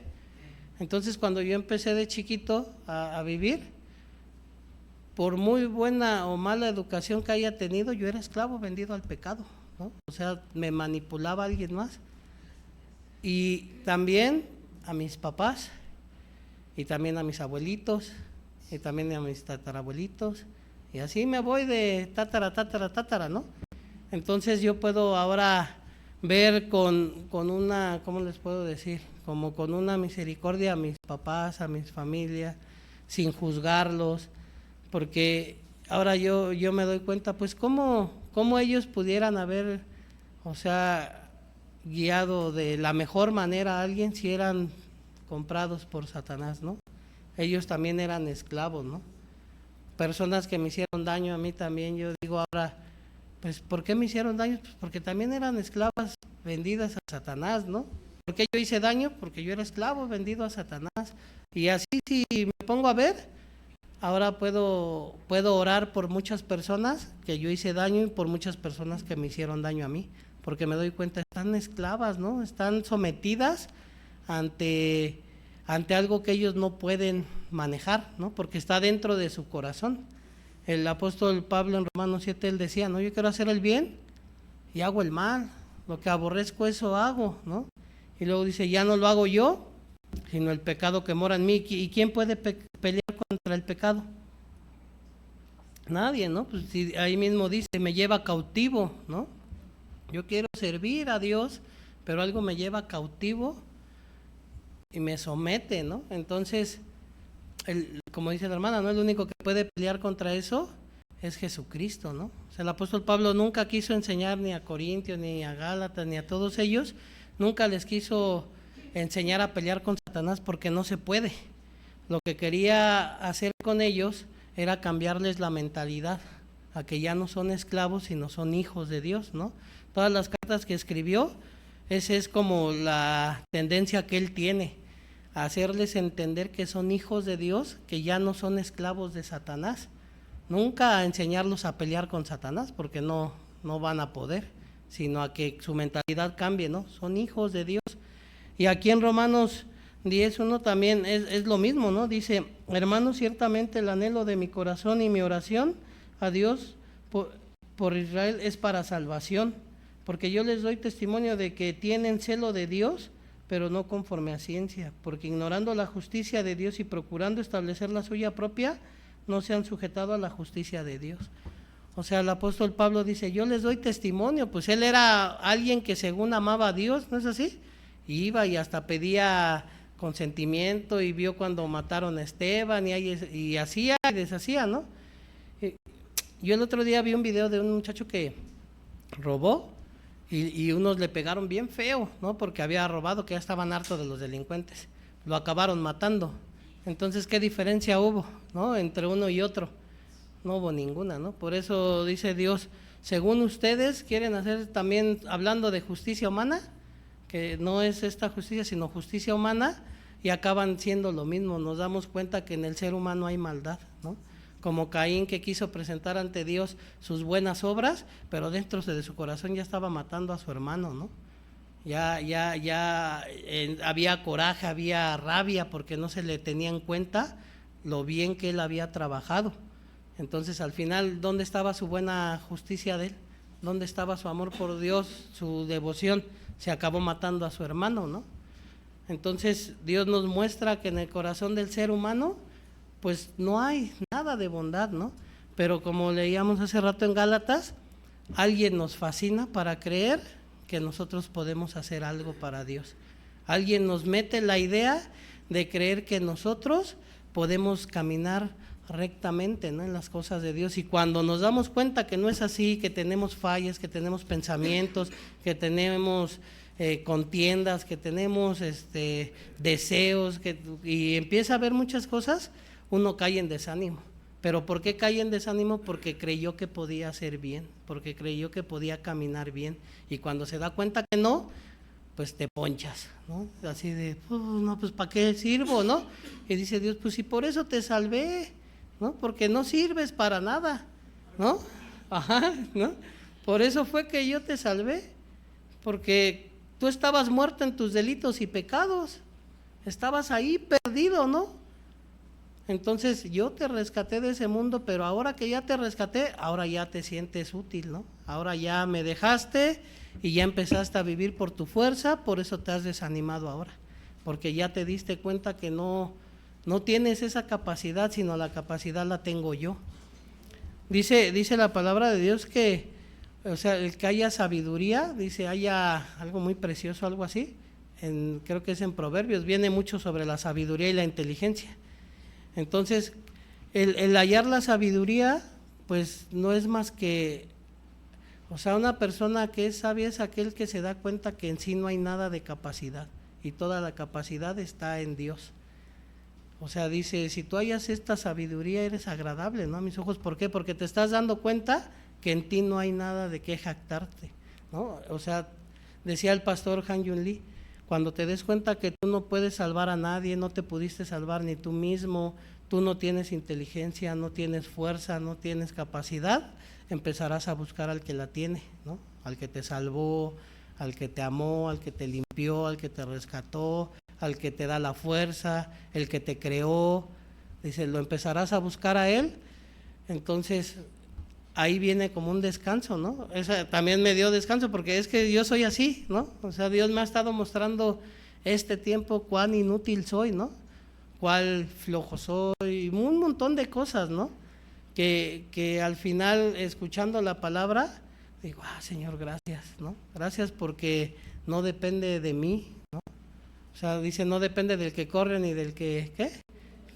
entonces cuando yo empecé de chiquito a vivir, por muy buena o mala educación que haya tenido, yo era esclavo vendido al pecado, ¿no? O sea, me manipulaba alguien más. Y también a mis papás, y también a mis abuelitos, y también a mis tatarabuelitos, y así me voy de tátara, ¿no? Entonces yo puedo ahora ver con una, ¿cómo les puedo decir? Como con una misericordia a mis papás, a mis familias, sin juzgarlos, porque ahora yo me doy cuenta, pues, cómo ellos pudieran haber, o sea, guiado de la mejor manera a alguien si eran comprados por Satanás, ¿no? Ellos también eran esclavos, ¿no? Personas que me hicieron daño a mí también, yo digo ahora, pues, ¿por qué me hicieron daño? Pues porque también eran esclavas vendidas a Satanás, ¿no? ¿Por qué yo hice daño? Porque yo era esclavo vendido a Satanás. Y así, si me pongo a ver, ahora puedo orar por muchas personas que yo hice daño y por muchas personas que me hicieron daño a mí, porque me doy cuenta, están esclavas, ¿no? Están sometidas ante algo que ellos no pueden manejar, ¿no? Porque está dentro de su corazón. El apóstol Pablo en Romanos 7, él decía, ¿no? Yo quiero hacer el bien y hago el mal, lo que aborrezco eso hago, ¿no? Y luego dice, ya no lo hago yo, sino el pecado que mora en mí. ¿Y quién puede pelear contra el pecado? Nadie, ¿no? Pues si ahí mismo dice, me lleva cautivo, ¿no? Yo quiero servir a Dios, pero algo me lleva cautivo y me somete, ¿no? Entonces, como dice la hermana, ¿no? El único que puede pelear contra eso es Jesucristo, ¿no? O sea, el apóstol Pablo nunca quiso enseñar ni a Corintios, ni a Gálatas, ni a todos ellos, nunca les quiso enseñar a pelear con Satanás porque no se puede. Lo que quería hacer con ellos era cambiarles la mentalidad, a que ya no son esclavos, sino son hijos de Dios, ¿no? Todas las cartas que escribió, esa es como la tendencia que él tiene, a hacerles entender que son hijos de Dios, que ya no son esclavos de Satanás. Nunca a enseñarlos a pelear con Satanás, porque no van a poder, sino a que su mentalidad cambie, ¿no? Son hijos de Dios. Y aquí en Romanos 10:1 también es lo mismo, ¿no? Dice, hermanos, ciertamente el anhelo de mi corazón y mi oración a Dios por Israel es para salvación, porque yo les doy testimonio de que tienen celo de Dios, pero no conforme a ciencia, porque ignorando la justicia de Dios y procurando establecer la suya propia, no se han sujetado a la justicia de Dios. O sea, el apóstol Pablo dice, yo les doy testimonio, pues él era alguien que según amaba a Dios, ¿no es así? Y iba y hasta pedía consentimiento y vio cuando mataron a Esteban y hacía y deshacía, ¿no? Yo el otro día vi un video de un muchacho que robó y unos le pegaron bien feo, ¿no? Porque había robado, que ya estaban hartos de los delincuentes. Lo acabaron matando. Entonces, ¿qué diferencia hubo, ¿no? Entre uno y otro. No hubo ninguna, ¿no? Por eso dice Dios, según ustedes quieren hacer también, hablando de justicia humana, que no es esta justicia, sino justicia humana, y acaban siendo lo mismo. Nos damos cuenta que en el ser humano hay maldad, ¿no? Como Caín, que quiso presentar ante Dios sus buenas obras, pero dentro de su corazón ya estaba matando a su hermano, ¿no? Ya había coraje, había rabia, porque no se le tenía en cuenta lo bien que él había trabajado. Entonces, al final, ¿dónde estaba su buena justicia de él? ¿Dónde estaba su amor por Dios, su devoción? Se acabó matando a su hermano, ¿no? Entonces, Dios nos muestra que en el corazón del ser humano, pues no hay nada de bondad, ¿no? Pero como leíamos hace rato en Gálatas, alguien nos fascina para creer que nosotros podemos hacer algo para Dios. Alguien nos mete la idea de creer que nosotros podemos caminar rectamente, ¿no? En las cosas de Dios, y cuando nos damos cuenta que no es así, que tenemos fallas, que tenemos pensamientos, que tenemos contiendas, que tenemos deseos, y empieza a haber muchas cosas, uno cae en desánimo. ¿Pero por qué cae en desánimo? Porque creyó que podía hacer bien, porque creyó que podía caminar bien, y cuando se da cuenta que no, pues te ponchas, ¿no? Así de, no, pues ¿para qué sirvo, no? Y dice Dios, pues si por eso te salvé, ¿no? Porque no sirves para nada, ¿no? Ajá, ¿no? Por eso fue que yo te salvé, porque tú estabas muerto en tus delitos y pecados, estabas ahí perdido, ¿no? Entonces yo te rescaté de ese mundo, pero ahora que ya te rescaté, ahora ya te sientes útil, ¿no? Ahora ya me dejaste y ya empezaste a vivir por tu fuerza, por eso te has desanimado ahora, porque ya te diste cuenta que no tienes esa capacidad, sino la capacidad la tengo yo. Dice la palabra de Dios que, o sea, el que haya sabiduría, dice, haya algo muy precioso, algo así, creo que es en Proverbios, viene mucho sobre la sabiduría y la inteligencia. Entonces, el hallar la sabiduría, pues no es más que, o sea, una persona que es sabia es aquel que se da cuenta que en sí no hay nada de capacidad y toda la capacidad está en Dios. O sea, dice, si tú hallas esta sabiduría eres agradable, ¿no? A mis ojos, ¿por qué? Porque te estás dando cuenta que en ti no hay nada de qué jactarte, ¿no? O sea, decía el pastor Han Yun Lee, cuando te des cuenta que tú no puedes salvar a nadie, no te pudiste salvar ni tú mismo, tú no tienes inteligencia, no tienes fuerza, no tienes capacidad, empezarás a buscar al que la tiene, ¿no? Al que te salvó, al que te amó, al que te limpió, al que te rescató, al que te da la fuerza, el que te creó. Dice, lo empezarás a buscar a él. Entonces ahí viene como un descanso, ¿no? Esa también me dio descanso, porque es que yo soy así, ¿no? O sea, Dios me ha estado mostrando este tiempo cuán inútil soy, ¿no? Cuál flojo soy, un montón de cosas, ¿no? Que al final, escuchando la palabra, digo, Señor, gracias, ¿no? Gracias porque no depende de mí, ¿no? O sea, dice, no depende del que corre ni del que, ¿qué?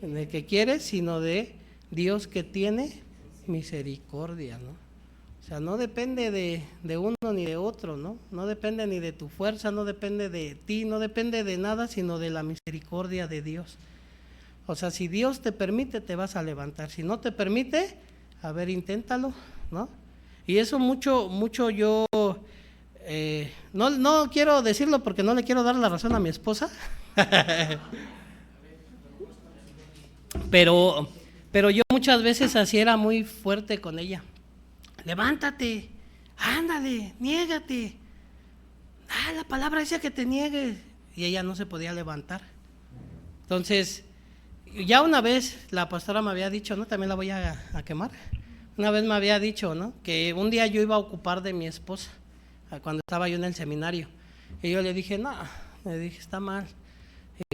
Del que quiere, sino de Dios que tiene misericordia, ¿no? O sea, no depende de uno ni de otro, ¿no? No depende ni de tu fuerza, no depende de ti, no depende de nada, sino de la misericordia de Dios. O sea, si Dios te permite, te vas a levantar. Si no te permite, a ver, inténtalo, ¿no? Y eso mucho yo, no quiero decirlo porque no le quiero dar la razón a mi esposa, pero yo muchas veces así era muy fuerte con ella. Levántate, ándale, niégate. La palabra dice que te niegues. Y ella no se podía levantar. Entonces, ya una vez la pastora me había dicho, ¿no? También la voy a quemar. Una vez me había dicho, ¿no? Que un día yo iba a ocupar de mi esposa, cuando estaba yo en el seminario. Y yo le dije, no, le dije, está mal,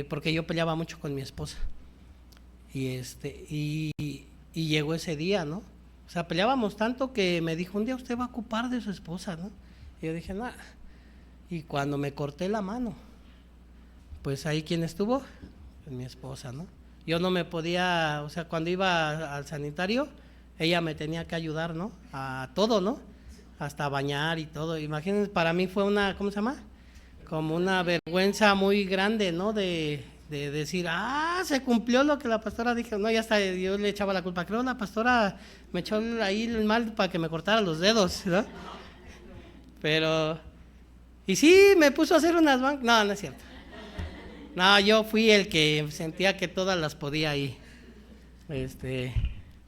porque yo peleaba mucho con mi esposa. Y llegó ese día, ¿no? O sea, peleábamos tanto que me dijo, un día usted va a ocupar de su esposa, ¿no? Y yo dije, no. Y cuando me corté la mano, pues ahí ¿quién estuvo? Pues mi esposa, ¿no? Yo no me podía, o sea, cuando iba al sanitario, ella me tenía que ayudar, ¿no? A todo, ¿no? Hasta a bañar y todo. Imagínense, para mí fue una, ¿cómo se llama? Como una vergüenza muy grande, ¿no? De decir, se cumplió lo que la pastora dijo. No, ya está, yo le echaba la culpa. Creo la pastora me echó ahí el mal para que me cortara los dedos, ¿no? Pero, y sí, me puso a hacer unas bancas. No, no es cierto. No, yo fui el que sentía que todas las podía ahí.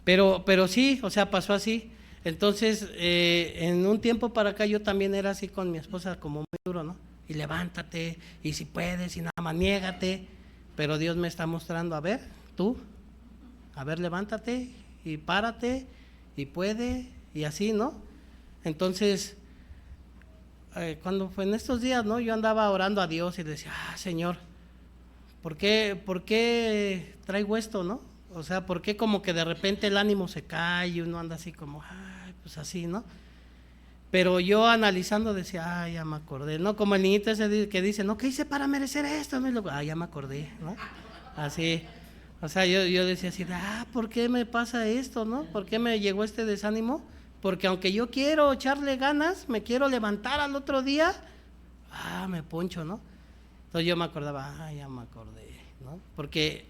Pero sí, o sea, pasó así. Entonces, en un tiempo para acá yo también era así con mi esposa, como muy duro, ¿no? Y levántate, y si puedes, y nada más niégate. Pero Dios me está mostrando, a ver, tú, a ver, levántate, y párate, y puede, y así, ¿no? Entonces, cuando fue en estos días, ¿no? Yo andaba orando a Dios y decía, Señor, ¿por qué traigo esto, no? O sea, ¿por qué como que de repente el ánimo se cae y uno anda así como, pues así, ¿no? Pero yo analizando decía, ya me acordé, ¿no? Como el niñito ese que dice, ¿no? ¿Qué hice para merecer esto? Y luego, ya me acordé, ¿no? Así, o sea, yo decía así, ¿por qué me pasa esto, no? ¿Por qué me llegó este desánimo? Porque aunque yo quiero echarle ganas, me quiero levantar al otro día, me poncho, ¿no? Entonces yo me acordaba, ya me acordé, ¿no? Porque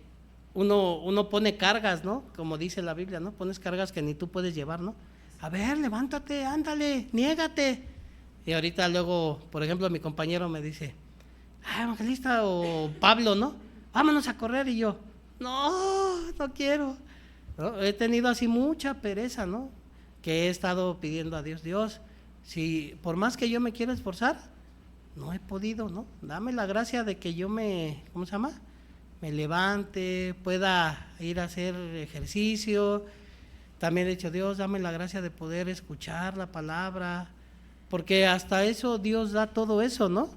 uno pone cargas, ¿no? Como dice la Biblia, ¿no? Pones cargas que ni tú puedes llevar, ¿no? A ver, levántate, ándale, niégate. Y ahorita luego, por ejemplo, mi compañero me dice, Evangelista o Pablo, ¿no? Vámonos a correr. Y yo, no quiero, ¿no? He tenido así mucha pereza, ¿no? Que he estado pidiendo a Dios, Si por más que yo me quiera esforzar, no he podido, ¿no? Dame la gracia de que yo me, ¿cómo se llama? Me levante, pueda ir a hacer ejercicio. También he dicho, Dios, dame la gracia de poder escuchar la palabra, porque hasta eso Dios da todo eso, ¿no?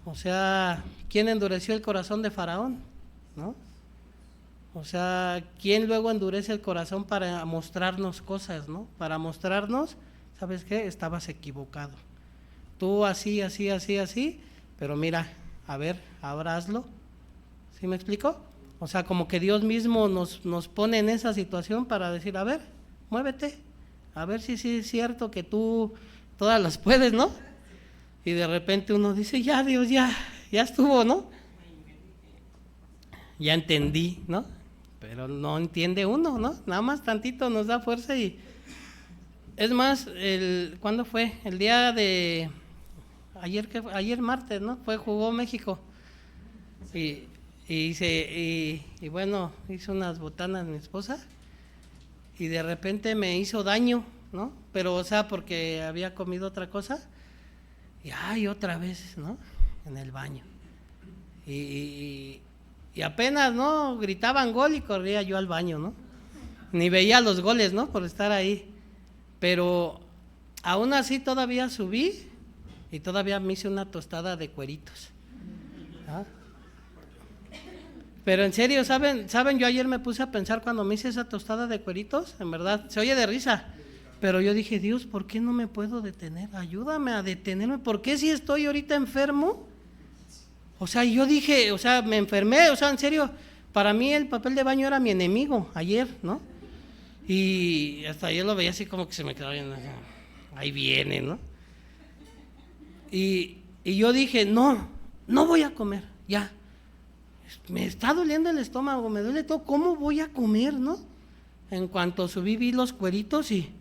O sea, ¿quién endureció el corazón de Faraón? ¿No? O sea, ¿quién luego endurece el corazón para mostrarnos cosas, ¿no? Para mostrarnos, ¿sabes qué? Estabas equivocado. Tú así, así, así, así, pero mira, a ver, ahora hazlo. ¿Sí me explico? O sea, como que Dios mismo nos pone en esa situación para decir, a ver, muévete, a ver si sí es cierto que tú todas las puedes, ¿no? Y de repente uno dice, ya Dios, ya estuvo, ¿no? Ya entendí, ¿no? Pero no entiende uno, ¿no? Nada más tantito nos da fuerza y... Es más, ¿cuándo fue? El día de... Ayer martes, ¿no? Jugó México. Y bueno, hizo unas botanas mi esposa y de repente me hizo daño, ¿no? Pero, o sea, porque había comido otra cosa y ay, otra vez, ¿no? En el baño. Y apenas, ¿no? Gritaban gol y corría yo al baño, ¿no? Ni veía los goles, ¿no? Por estar ahí. Pero aún así todavía subí y todavía me hice una tostada de cueritos. ¿Ah? Pero en serio, ¿saben? Yo ayer me puse a pensar cuando me hice esa tostada de cueritos, en verdad, se oye de risa, pero yo dije, Dios, ¿por qué no me puedo detener? Ayúdame a detenerme, ¿por qué si estoy ahorita enfermo? O sea, yo dije, o sea, me enfermé, o sea, en serio, para mí el papel de baño era mi enemigo ayer, ¿no? Y hasta yo lo veía así como que se me quedaba viendo, ahí viene, ¿no? Y yo dije, no voy a comer, ya. Me está doliendo el estómago, me duele todo, ¿cómo voy a comer, no? En cuanto subí vi los cueritos y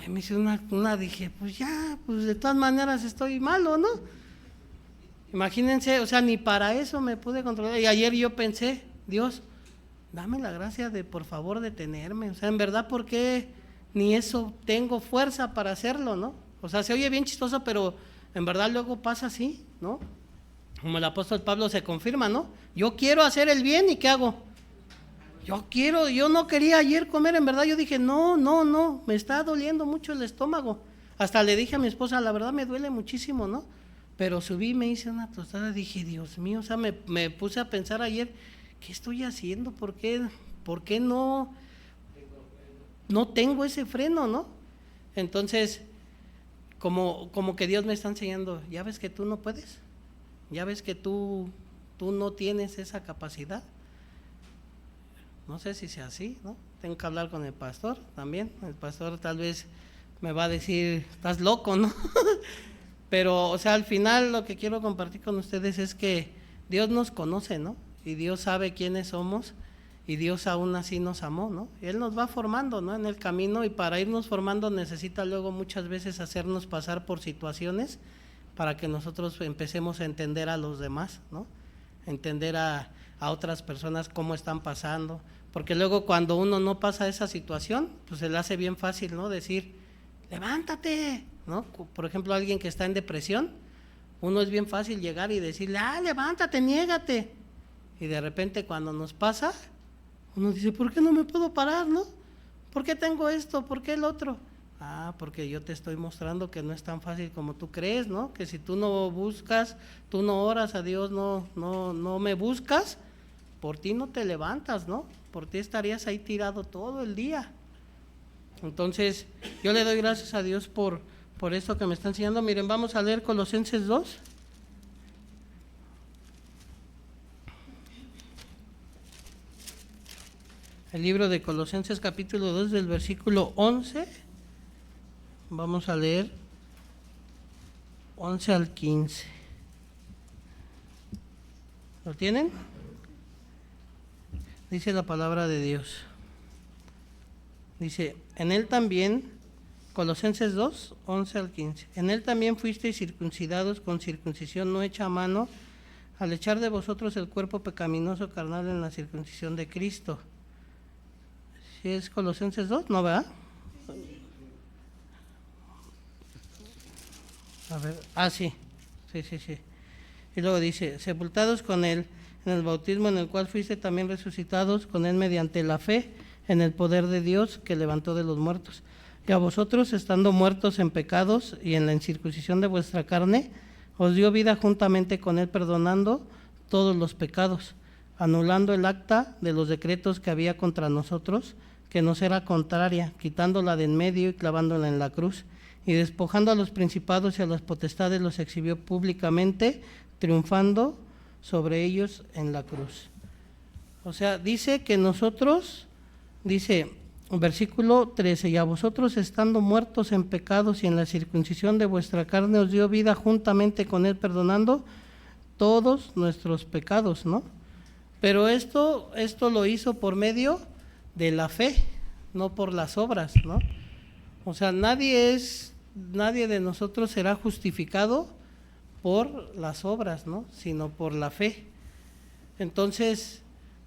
me hice una, dije, pues ya, pues de todas maneras estoy malo, ¿no? Imagínense, o sea, ni para eso me pude controlar. Y ayer yo pensé, Dios, dame la gracia de por favor detenerme, o sea, en verdad, ¿por qué ni eso tengo fuerza para hacerlo, no? O sea, se oye bien chistoso, pero en verdad luego pasa así, ¿no? Como el apóstol Pablo se confirma, ¿no? Yo quiero hacer el bien y ¿qué hago? Yo no quería ayer comer, en verdad yo dije, no, me está doliendo mucho el estómago. Hasta le dije a mi esposa, la verdad me duele muchísimo, ¿no? Pero subí, me hice una tostada, dije, Dios mío, o sea, me puse a pensar ayer, ¿qué estoy haciendo? ¿Por qué no tengo ese freno, no? Entonces, como que Dios me está enseñando, ¿ya ves que tú no puedes? ¿Ya ves que tú no tienes esa capacidad? No sé si sea así, ¿no? Tengo que hablar con el pastor también. El pastor tal vez me va a decir, estás loco, ¿no? Pero, o sea, al final lo que quiero compartir con ustedes es que Dios nos conoce, ¿no? Y Dios sabe quiénes somos y Dios aún así nos amó, ¿no? Y Él nos va formando, ¿no? En el camino, y para irnos formando necesita luego muchas veces hacernos pasar por situaciones para que nosotros empecemos a entender a los demás, ¿no? Entender a otras personas cómo están pasando, porque luego cuando uno no pasa esa situación, pues se le hace bien fácil, ¿no? Decir, levántate, ¿no? Por ejemplo, alguien que está en depresión, uno es bien fácil llegar y decirle, levántate, niégate, y de repente cuando nos pasa, uno dice, ¿por qué no me puedo parar, no? ¿Por qué tengo esto? ¿Por qué el otro? Porque yo te estoy mostrando que no es tan fácil como tú crees, ¿no? Que si tú no buscas, tú no oras a Dios, no me buscas, por ti no te levantas, ¿no? Por ti estarías ahí tirado todo el día. Entonces, yo le doy gracias a Dios por esto que me está enseñando. Miren, vamos a leer Colosenses 2. El libro de Colosenses capítulo 2 del versículo 11. Vamos a leer 11 al 15. ¿Lo tienen? Dice la palabra de Dios. Dice, en él también, Colosenses 2, 11 al 15. En él también fuisteis circuncidados con circuncisión no hecha a mano, al echar de vosotros el cuerpo pecaminoso carnal en la circuncisión de Cristo. ¿Sí es Colosenses 2? ¿No, verdad? A ver, sí, sí. Y luego dice, sepultados con él en el bautismo en el cual fuiste también resucitados con él mediante la fe en el poder de Dios que levantó de los muertos. Y a vosotros, estando muertos en pecados y en la incircuncisión de vuestra carne, os dio vida juntamente con él, perdonando todos los pecados, anulando el acta de los decretos que había contra nosotros, que nos era contraria, quitándola de en medio y clavándola en la cruz, y despojando a los principados y a las potestades los exhibió públicamente, triunfando sobre ellos en la cruz. O sea, dice que nosotros, dice versículo 13, y a vosotros, estando muertos en pecados y en la circuncisión de vuestra carne, os dio vida juntamente con él, perdonando todos nuestros pecados, ¿no? Pero esto lo hizo por medio de la fe, no por las obras, ¿no? O sea, nadie de nosotros será justificado por las obras, ¿no? Sino por la fe. Entonces,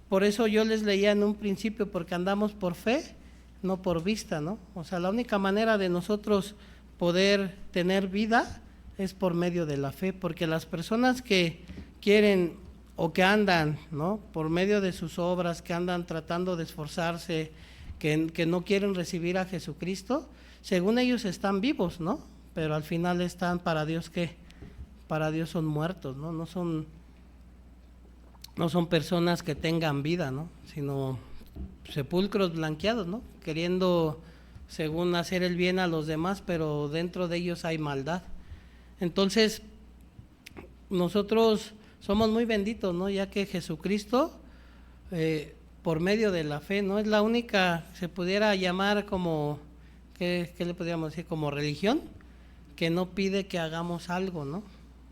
por eso yo les leía en un principio, porque andamos por fe, no por vista, ¿no? O sea, la única manera de nosotros poder tener vida es por medio de la fe, porque las personas que quieren o que andan, ¿no?, por medio de sus obras, que andan tratando de esforzarse, que no quieren recibir a Jesucristo, según ellos están vivos, ¿no? Pero al final están, para Dios, ¿qué? Para Dios son muertos, ¿no? No son personas que tengan vida, ¿no? Sino sepulcros blanqueados, ¿no? Queriendo, según, hacer el bien a los demás, pero dentro de ellos hay maldad. Entonces, nosotros somos muy benditos, ¿no? Ya que Jesucristo, por medio de la fe, ¿no?, es la única, se pudiera llamar como, ¿qué le podríamos decir? Como religión, que no pide que hagamos algo, ¿no?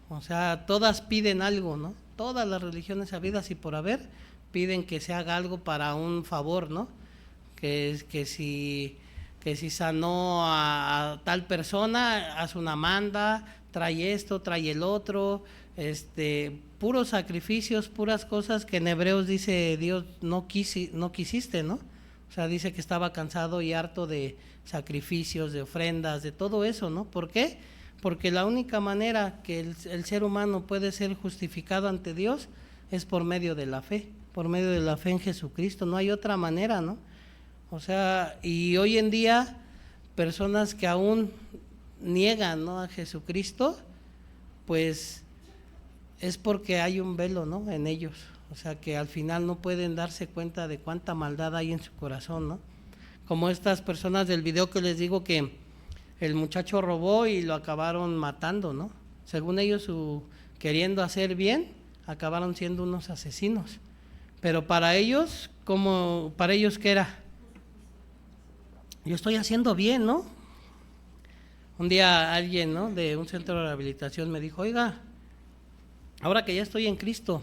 O sea, todas piden algo, ¿no? Todas las religiones habidas y por haber piden que se haga algo para un favor, ¿no? Que si sanó a tal persona, haz una manda, trae esto, trae el otro, puros sacrificios, puras cosas que en Hebreos dice Dios no quisiste, ¿no? O sea, dice que estaba cansado y harto de sacrificios, de ofrendas, de todo eso, ¿no? ¿Por qué? Porque la única manera que el ser humano puede ser justificado ante Dios es por medio de la fe en Jesucristo, no hay otra manera, ¿no? O sea, y hoy en día, personas que aún niegan, ¿no?, a Jesucristo, pues es porque hay un velo, ¿no?, en ellos. O sea, que al final no pueden darse cuenta de cuánta maldad hay en su corazón, ¿no? Como estas personas del video que les digo, que el muchacho robó y lo acabaron matando, ¿no? Según ellos, queriendo hacer bien, acabaron siendo unos asesinos. Pero para ellos, ¿qué era? Yo estoy haciendo bien, ¿no? Un día alguien, ¿no?, de un centro de rehabilitación me dijo, oiga, ahora que ya estoy en Cristo,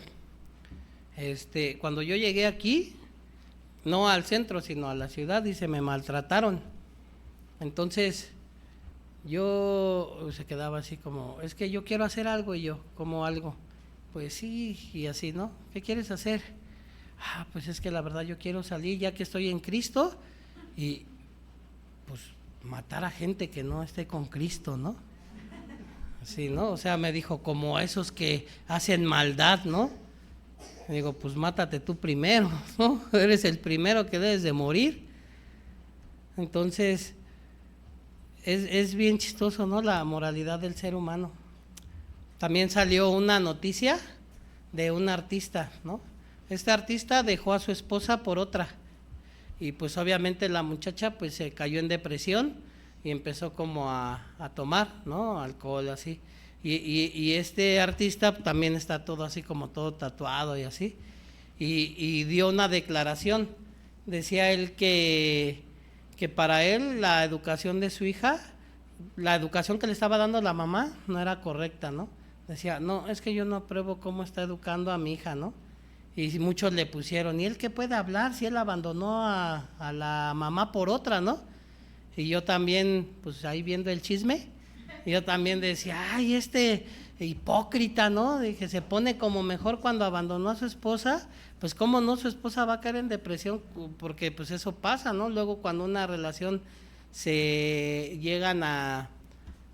cuando yo llegué aquí, no al centro, sino a la ciudad, dice, me maltrataron. Entonces, yo se quedaba así como, es que yo quiero hacer algo. Y yo, ¿cómo algo? Pues sí, y así, ¿no? ¿Qué quieres hacer? Pues es que la verdad yo quiero salir ya que estoy en Cristo y pues matar a gente que no esté con Cristo, ¿no? Así, ¿no? O sea, me dijo, como a esos que hacen maldad, ¿no? Me digo, pues mátate tú primero, ¿no? Eres el primero que debes de morir. Entonces, es bien chistoso, ¿no?, la moralidad del ser humano. También salió una noticia de un artista, ¿no? Este artista dejó a su esposa por otra y pues obviamente la muchacha pues se cayó en depresión y empezó como a tomar, ¿no?, alcohol, así. Y este artista también está todo así como todo tatuado y así. Y dio una declaración. Decía él que para él la educación de su hija, la educación que le estaba dando la mamá no era correcta, ¿no? Decía, no, es que yo no apruebo cómo está educando a mi hija, ¿no? Y muchos le pusieron, ¿y él qué puede hablar si él abandonó a la mamá por otra, ¿no? Y yo también, pues ahí viendo el chisme, yo también decía, ay, hipócrita, ¿no? Dije, se pone como mejor cuando abandonó a su esposa, pues cómo no, su esposa va a caer en depresión, porque pues eso pasa, ¿no? Luego cuando una relación se llegan a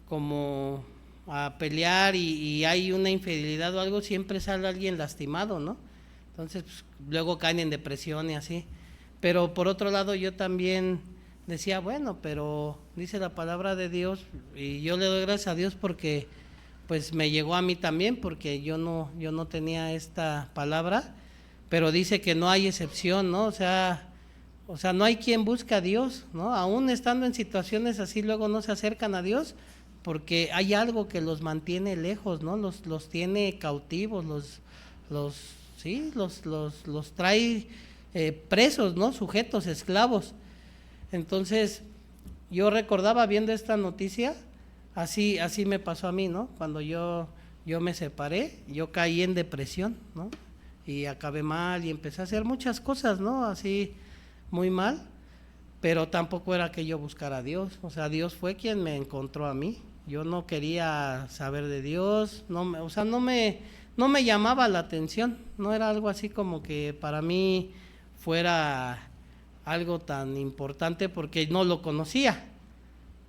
como a pelear y hay una infidelidad o algo, siempre sale alguien lastimado, ¿no? Entonces pues, luego caen en depresión y así. Pero por otro lado yo también decía, bueno, pero dice la palabra de Dios y yo le doy gracias a Dios porque pues me llegó a mí también, porque yo no tenía esta palabra, pero dice que no hay excepción, ¿no? O sea, no hay quien busque a Dios, ¿no? Aún estando en situaciones así, luego no se acercan a Dios porque hay algo que los mantiene lejos, ¿no? Los tiene cautivos, los trae presos, ¿no? Sujetos, esclavos. Entonces, yo recordaba viendo esta noticia, así me pasó a mí, ¿no? Cuando yo me separé, yo caí en depresión, ¿no? Y acabé mal y empecé a hacer muchas cosas, ¿no? Así muy mal, pero tampoco era que yo buscara a Dios, o sea, Dios fue quien me encontró a mí. Yo no quería saber de Dios, no me llamaba la atención, no era algo así como que para mí fuera algo tan importante porque no lo conocía.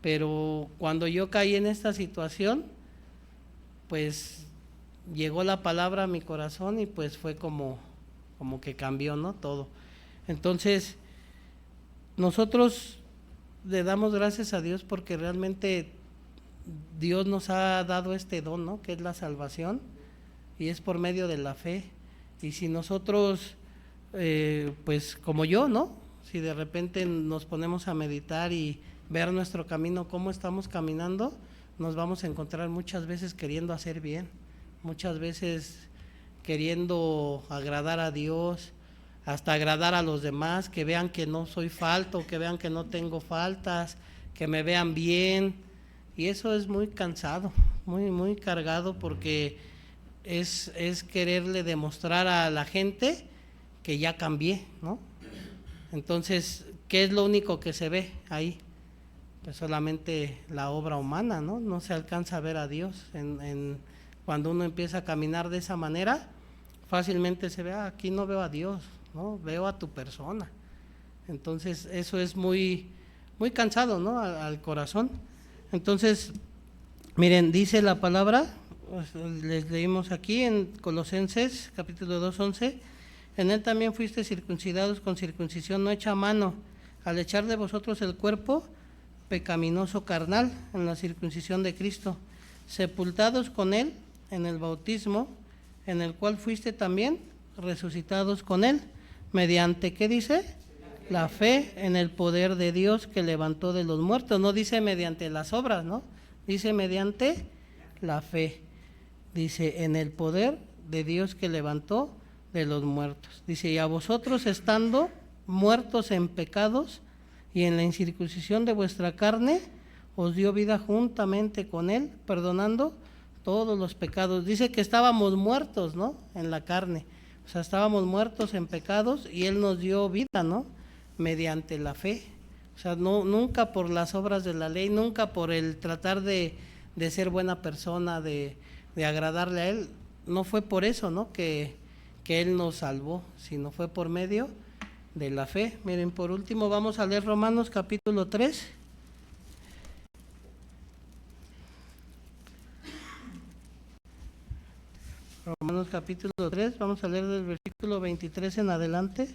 Pero cuando yo caí en esta situación, pues llegó la palabra a mi corazón y pues fue como que cambió, ¿no? Todo. Entonces, nosotros le damos gracias a Dios porque realmente Dios nos ha dado este don, ¿no? Que es la salvación, y es por medio de la fe. Y si nosotros, pues como yo, ¿no? Si de repente nos ponemos a meditar y ver nuestro camino, cómo estamos caminando, nos vamos a encontrar muchas veces queriendo hacer bien, muchas veces queriendo agradar a Dios, hasta agradar a los demás, que vean que no soy falto, que vean que no tengo faltas, que me vean bien. Y eso es muy cansado, muy cargado, porque es quererle demostrar a la gente que ya cambié, ¿no? Entonces, ¿qué es lo único que se ve ahí? Pues solamente la obra humana, ¿no? No se alcanza a ver a Dios. Cuando uno empieza a caminar de esa manera, fácilmente se ve, aquí no veo a Dios, ¿no? Veo a tu persona. Entonces, eso es muy cansado, ¿no? Al corazón. Entonces, miren, dice la palabra, pues, les leímos aquí en Colosenses capítulo 2:11, en él también fuiste circuncidados con circuncisión no hecha a mano, al echar de vosotros el cuerpo pecaminoso carnal en la circuncisión de Cristo, sepultados con él en el bautismo, en el cual fuiste también resucitados con él, mediante, ¿qué dice? La fe en el poder de Dios que levantó de los muertos. No dice mediante las obras, ¿no? Dice mediante la fe. Dice en el poder de Dios que levantó de los muertos. Dice, y a vosotros estando muertos en pecados y en la incircuncisión de vuestra carne, os dio vida juntamente con él, perdonando todos los pecados. Dice que estábamos muertos, ¿no? En la carne. O sea, estábamos muertos en pecados y él nos dio vida, ¿no? Mediante la fe. O sea, nunca por las obras de la ley, nunca por el tratar de ser buena persona, de agradarle a él. No fue por eso, ¿no? Que él nos salvó, sino fue por medio de la fe. Miren, por último vamos a leer Romanos capítulo 3. Romanos capítulo 3, vamos a leer del versículo 23 en adelante.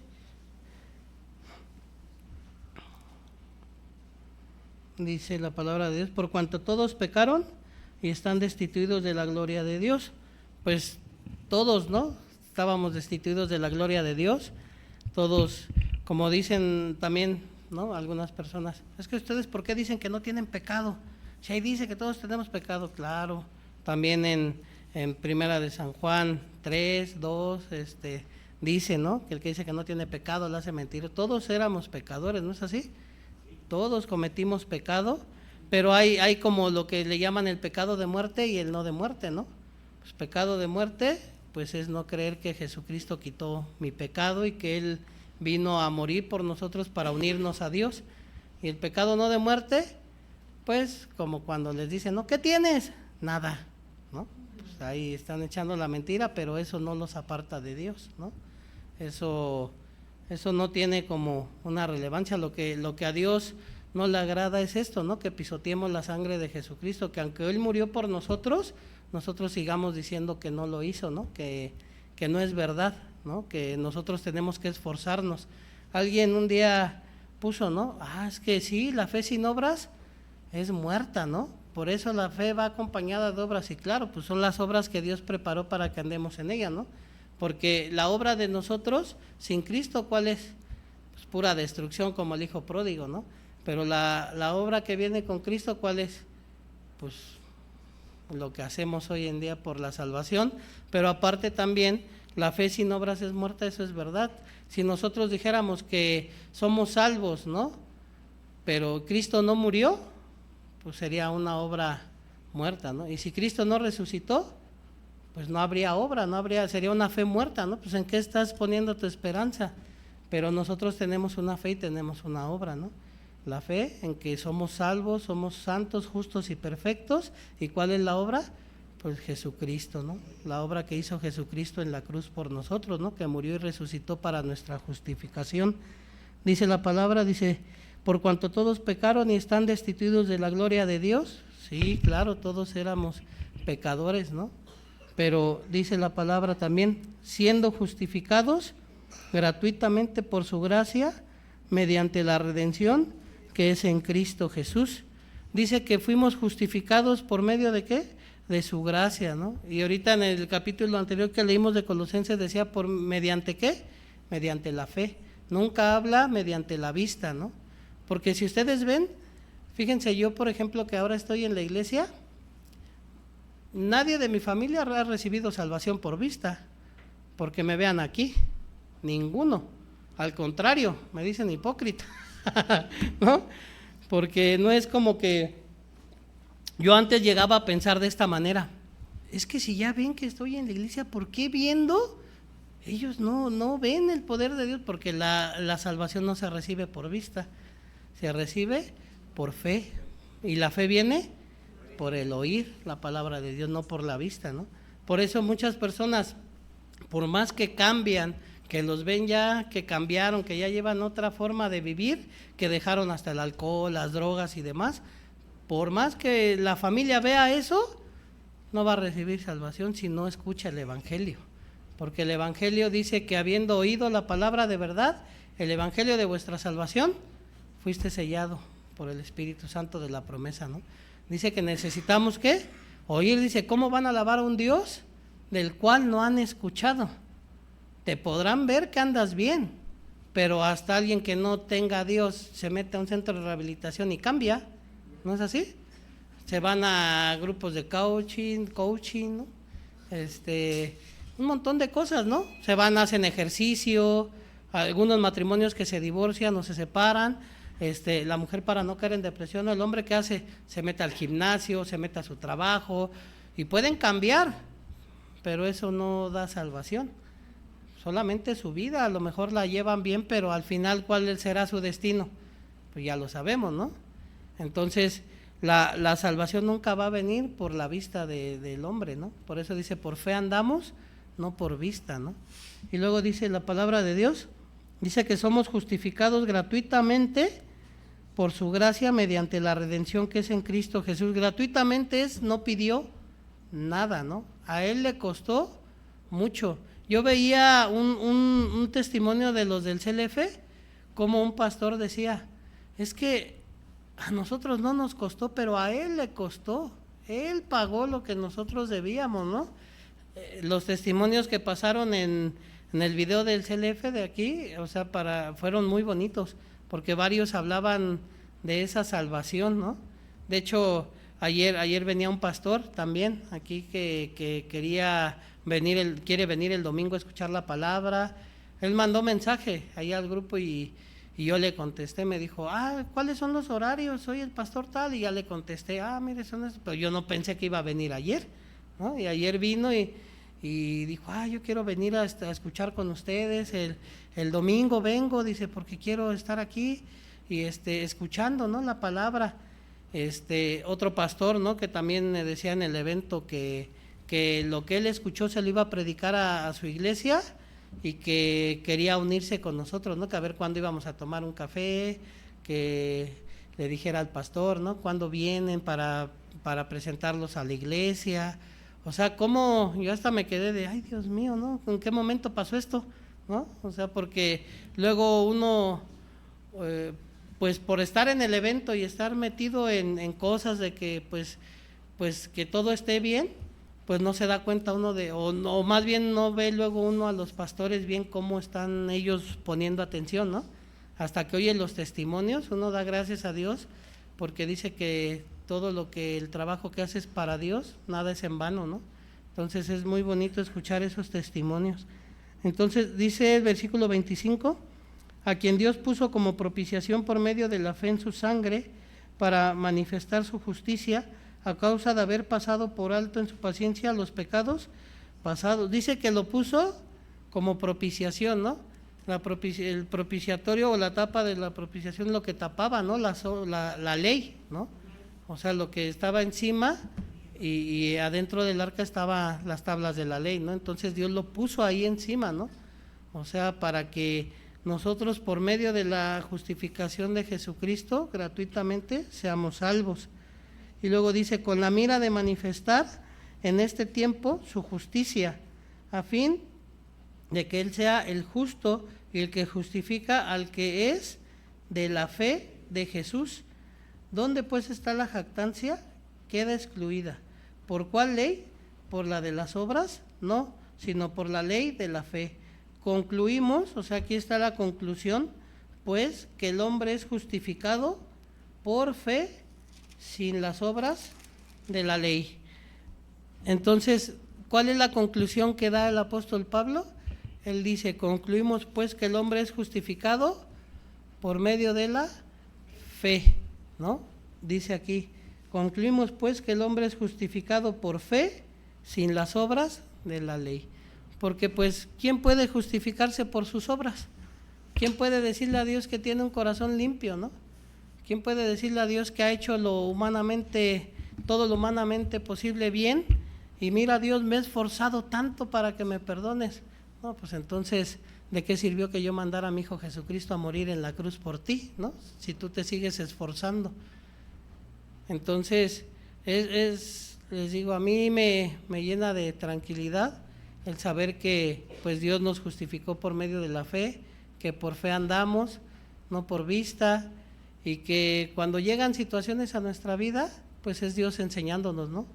Dice la palabra de Dios, por cuanto todos pecaron y están destituidos de la gloria de Dios. Pues todos, ¿no? Estábamos destituidos de la gloria de Dios. Todos, como dicen también, ¿no? Algunas personas, es que ustedes, ¿por qué dicen que no tienen pecado? Si ahí dice que todos tenemos pecado, claro. También en Primera de San Juan 3:2, dice, ¿no? Que el que dice que no tiene pecado le hace mentir. Todos éramos pecadores, ¿no es así? Todos cometimos pecado, pero hay como lo que le llaman el pecado de muerte y el no de muerte, ¿no? Pues pecado de muerte, pues es no creer que Jesucristo quitó mi pecado y que Él vino a morir por nosotros para unirnos a Dios. Y el pecado no de muerte, pues como cuando les dicen, ¿no? ¿Qué tienes? Nada, ¿no? Pues ahí están echando la mentira, pero eso no los aparta de Dios, ¿no? Eso no tiene como una relevancia. Lo que a Dios no le agrada es esto, ¿no? Que pisoteemos la sangre de Jesucristo, que aunque Él murió por nosotros, nosotros sigamos diciendo que no lo hizo, ¿no? Que no es verdad, ¿no? Que nosotros tenemos que esforzarnos. Alguien un día puso, ¿no? Es que sí, la fe sin obras es muerta, ¿no? Por eso la fe va acompañada de obras, y claro, pues son las obras que Dios preparó para que andemos en ella, ¿no? Porque la obra de nosotros sin Cristo, ¿cuál es? Pues pura destrucción, como el hijo pródigo, ¿no? Pero la obra que viene con Cristo, ¿cuál es? Pues lo que hacemos hoy en día por la salvación. Pero aparte también, la fe sin obras es muerta, eso es verdad. Si nosotros dijéramos que somos salvos, ¿no? Pero Cristo no murió, pues sería una obra muerta, ¿no? Y si Cristo no resucitó, pues no habría obra, sería una fe muerta, ¿no? Pues ¿en qué estás poniendo tu esperanza? Pero nosotros tenemos una fe y tenemos una obra, ¿no? La fe en que somos salvos, somos santos, justos y perfectos. ¿Y cuál es la obra? Pues Jesucristo, ¿no? La obra que hizo Jesucristo en la cruz por nosotros, ¿no? Que murió y resucitó para nuestra justificación. Dice la palabra, dice, por cuanto todos pecaron y están destituidos de la gloria de Dios. Sí, claro, todos éramos pecadores, ¿no? Pero dice la palabra también, siendo justificados gratuitamente por su gracia, mediante la redención que es en Cristo Jesús. Dice que fuimos justificados por medio de ¿qué? De su gracia, ¿no? Y ahorita en el capítulo anterior que leímos de Colosenses decía, ¿mediante qué? Mediante la fe. Nunca habla mediante la vista, ¿no? Porque si ustedes ven, fíjense, yo por ejemplo que ahora estoy en la iglesia, nadie de mi familia ha recibido salvación por vista, porque me vean aquí, ninguno. Al contrario, me dicen hipócrita, ¿no? Porque no es como que yo antes llegaba a pensar de esta manera, es que si ya ven que estoy en la iglesia, ¿por qué viendo? Ellos no ven el poder de Dios, porque la salvación no se recibe por vista, se recibe por fe, y la fe viene por el oír la palabra de Dios, no por la vista, ¿no? Por eso muchas personas, por más que cambian, que los ven ya que cambiaron, que ya llevan otra forma de vivir, que dejaron hasta el alcohol, las drogas y demás, por más que la familia vea eso, no va a recibir salvación si no escucha el evangelio, porque el evangelio dice que habiendo oído la palabra de verdad, el evangelio de vuestra salvación, fuiste sellado por el Espíritu Santo de la promesa, ¿no? Dice que necesitamos ¿qué? Oír. Dice, ¿cómo van a alabar a un Dios del cual no han escuchado? Te podrán ver que andas bien, pero hasta alguien que no tenga a Dios se mete a un centro de rehabilitación y cambia, ¿no es así? Se van a grupos de coaching, ¿no? Un montón de cosas, ¿no? Se van, hacen ejercicio, algunos matrimonios que se divorcian o se separan, la mujer para no caer en depresión, el hombre que hace, se mete al gimnasio, se mete a su trabajo, y pueden cambiar, pero eso no da salvación. Solamente su vida, a lo mejor la llevan bien, pero al final, ¿cuál será su destino? Pues ya lo sabemos, ¿no? Entonces, la salvación nunca va a venir por la vista del hombre, ¿no? Por eso dice, por fe andamos, no por vista, ¿no? Y luego dice la palabra de Dios, dice que somos justificados gratuitamente por su gracia mediante la redención que es en Cristo Jesús. Gratuitamente no pidió nada, ¿no? A Él le costó mucho. Yo veía un testimonio de los del CLF, como un pastor decía, es que a nosotros no nos costó, pero a Él le costó, Él pagó lo que nosotros debíamos, ¿no? Los testimonios que pasaron en el video del CLF de aquí, o sea, fueron muy bonitos, porque varios hablaban de esa salvación, ¿no? De hecho, ayer venía un pastor también aquí que quiere venir el domingo a escuchar la palabra. Él mandó mensaje ahí al grupo y yo le contesté, me dijo, ¿cuáles son los horarios? Soy el pastor tal, y ya le contesté, mire, son estos, pero yo no pensé que iba a venir ayer, ¿no? Y ayer vino y dijo, yo quiero venir a escuchar con ustedes, el domingo vengo, dice, porque quiero estar aquí y escuchando, ¿no? La palabra. Otro pastor, ¿no? Que también me decía en el evento que lo que él escuchó se lo iba a predicar a su iglesia y que quería unirse con nosotros, ¿no? Que a ver cuándo íbamos a tomar un café, que le dijera al pastor, ¿no? ¿Cuándo vienen para presentarlos a la iglesia? O sea, cómo yo hasta me quedé de, ay Dios mío, ¿no? ¿En qué momento pasó esto? ¿No? O sea, porque luego uno, pues por estar en el evento y estar metido en cosas de que pues que todo esté bien, pues no se da cuenta uno de, o más bien no ve luego uno a los pastores bien cómo están ellos poniendo atención, ¿no? Hasta que oye los testimonios, uno da gracias a Dios, porque dice que todo lo que el trabajo que haces para Dios, nada es en vano, ¿no? Entonces es muy bonito escuchar esos testimonios. Entonces dice el versículo 25, a quien Dios puso como propiciación por medio de la fe en su sangre, para manifestar su justicia, a causa de haber pasado por alto en su paciencia los pecados pasados. Dice que lo puso como propiciación, ¿no? El propiciatorio o la tapa de la propiciación, lo que tapaba, ¿no? La ley, ¿no? O sea, lo que estaba encima y adentro del arca estaban las tablas de la ley, ¿no? Entonces Dios lo puso ahí encima, ¿no? O sea, para que nosotros por medio de la justificación de Jesucristo gratuitamente seamos salvos. Y luego dice, con la mira de manifestar en este tiempo su justicia, a fin de que Él sea el justo y el que justifica al que es de la fe de Jesús. ¿Dónde pues está la jactancia? Queda excluida. ¿Por cuál ley? ¿Por la de las obras? No, sino por la ley de la fe. Concluimos, o sea, aquí está la conclusión, pues que el hombre es justificado por fe sin las obras de la ley. Entonces, ¿cuál es la conclusión que da el apóstol Pablo? Él dice, concluimos pues que el hombre es justificado por medio de la fe, ¿no? Dice aquí, concluimos pues que el hombre es justificado por fe sin las obras de la ley. Porque pues, ¿quién puede justificarse por sus obras? ¿Quién puede decirle a Dios que tiene un corazón limpio, no? ¿Quién puede decirle a Dios que ha hecho todo lo humanamente posible bien? Y mira, Dios, me he esforzado tanto para que me perdones. No, pues entonces, ¿de qué sirvió que yo mandara a mi Hijo Jesucristo a morir en la cruz por ti, no? Si tú te sigues esforzando. Entonces, les digo, a mí me llena de tranquilidad el saber que pues Dios nos justificó por medio de la fe, que por fe andamos, no por vista, y que cuando llegan situaciones a nuestra vida, pues es Dios enseñándonos, ¿no?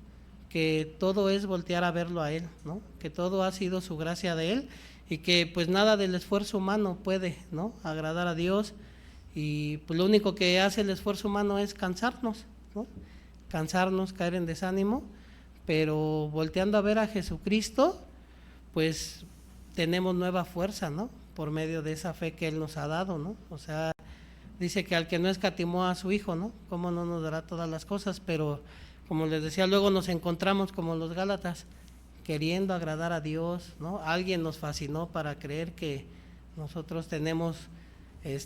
Que todo es voltear a verlo a Él, ¿no? Que todo ha sido su gracia de Él y que pues nada del esfuerzo humano puede, ¿no? Agradar a Dios, y pues lo único que hace el esfuerzo humano es cansarnos, ¿no? Cansarnos, caer en desánimo, pero volteando a ver a Jesucristo, pues tenemos nueva fuerza, ¿no? Por medio de esa fe que Él nos ha dado, ¿no? O sea, dice que al que no escatimó a su Hijo, ¿no? ¿Cómo no nos dará todas las cosas? Pero como les decía, luego nos encontramos como los Gálatas, queriendo agradar a Dios, ¿no? Alguien nos fascinó para creer que nosotros tenemos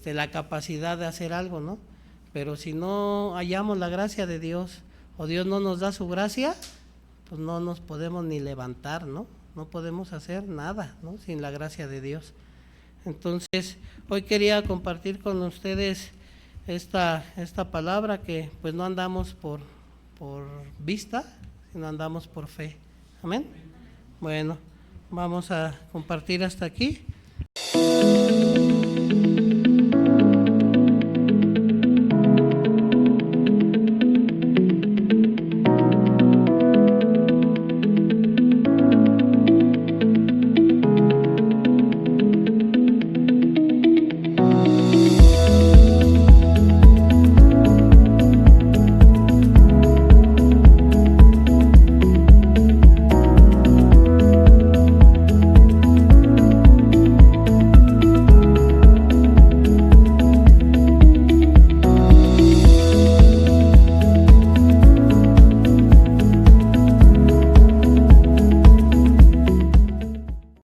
la capacidad de hacer algo, ¿no? Pero si no hallamos la gracia de Dios, o Dios no nos da su gracia, pues no nos podemos ni levantar, ¿no? No podemos hacer nada, ¿no? Sin la gracia de Dios. Entonces, hoy quería compartir con ustedes esta palabra, que pues no andamos por vista, sino andamos por fe. Amén. Bueno, vamos a compartir hasta aquí.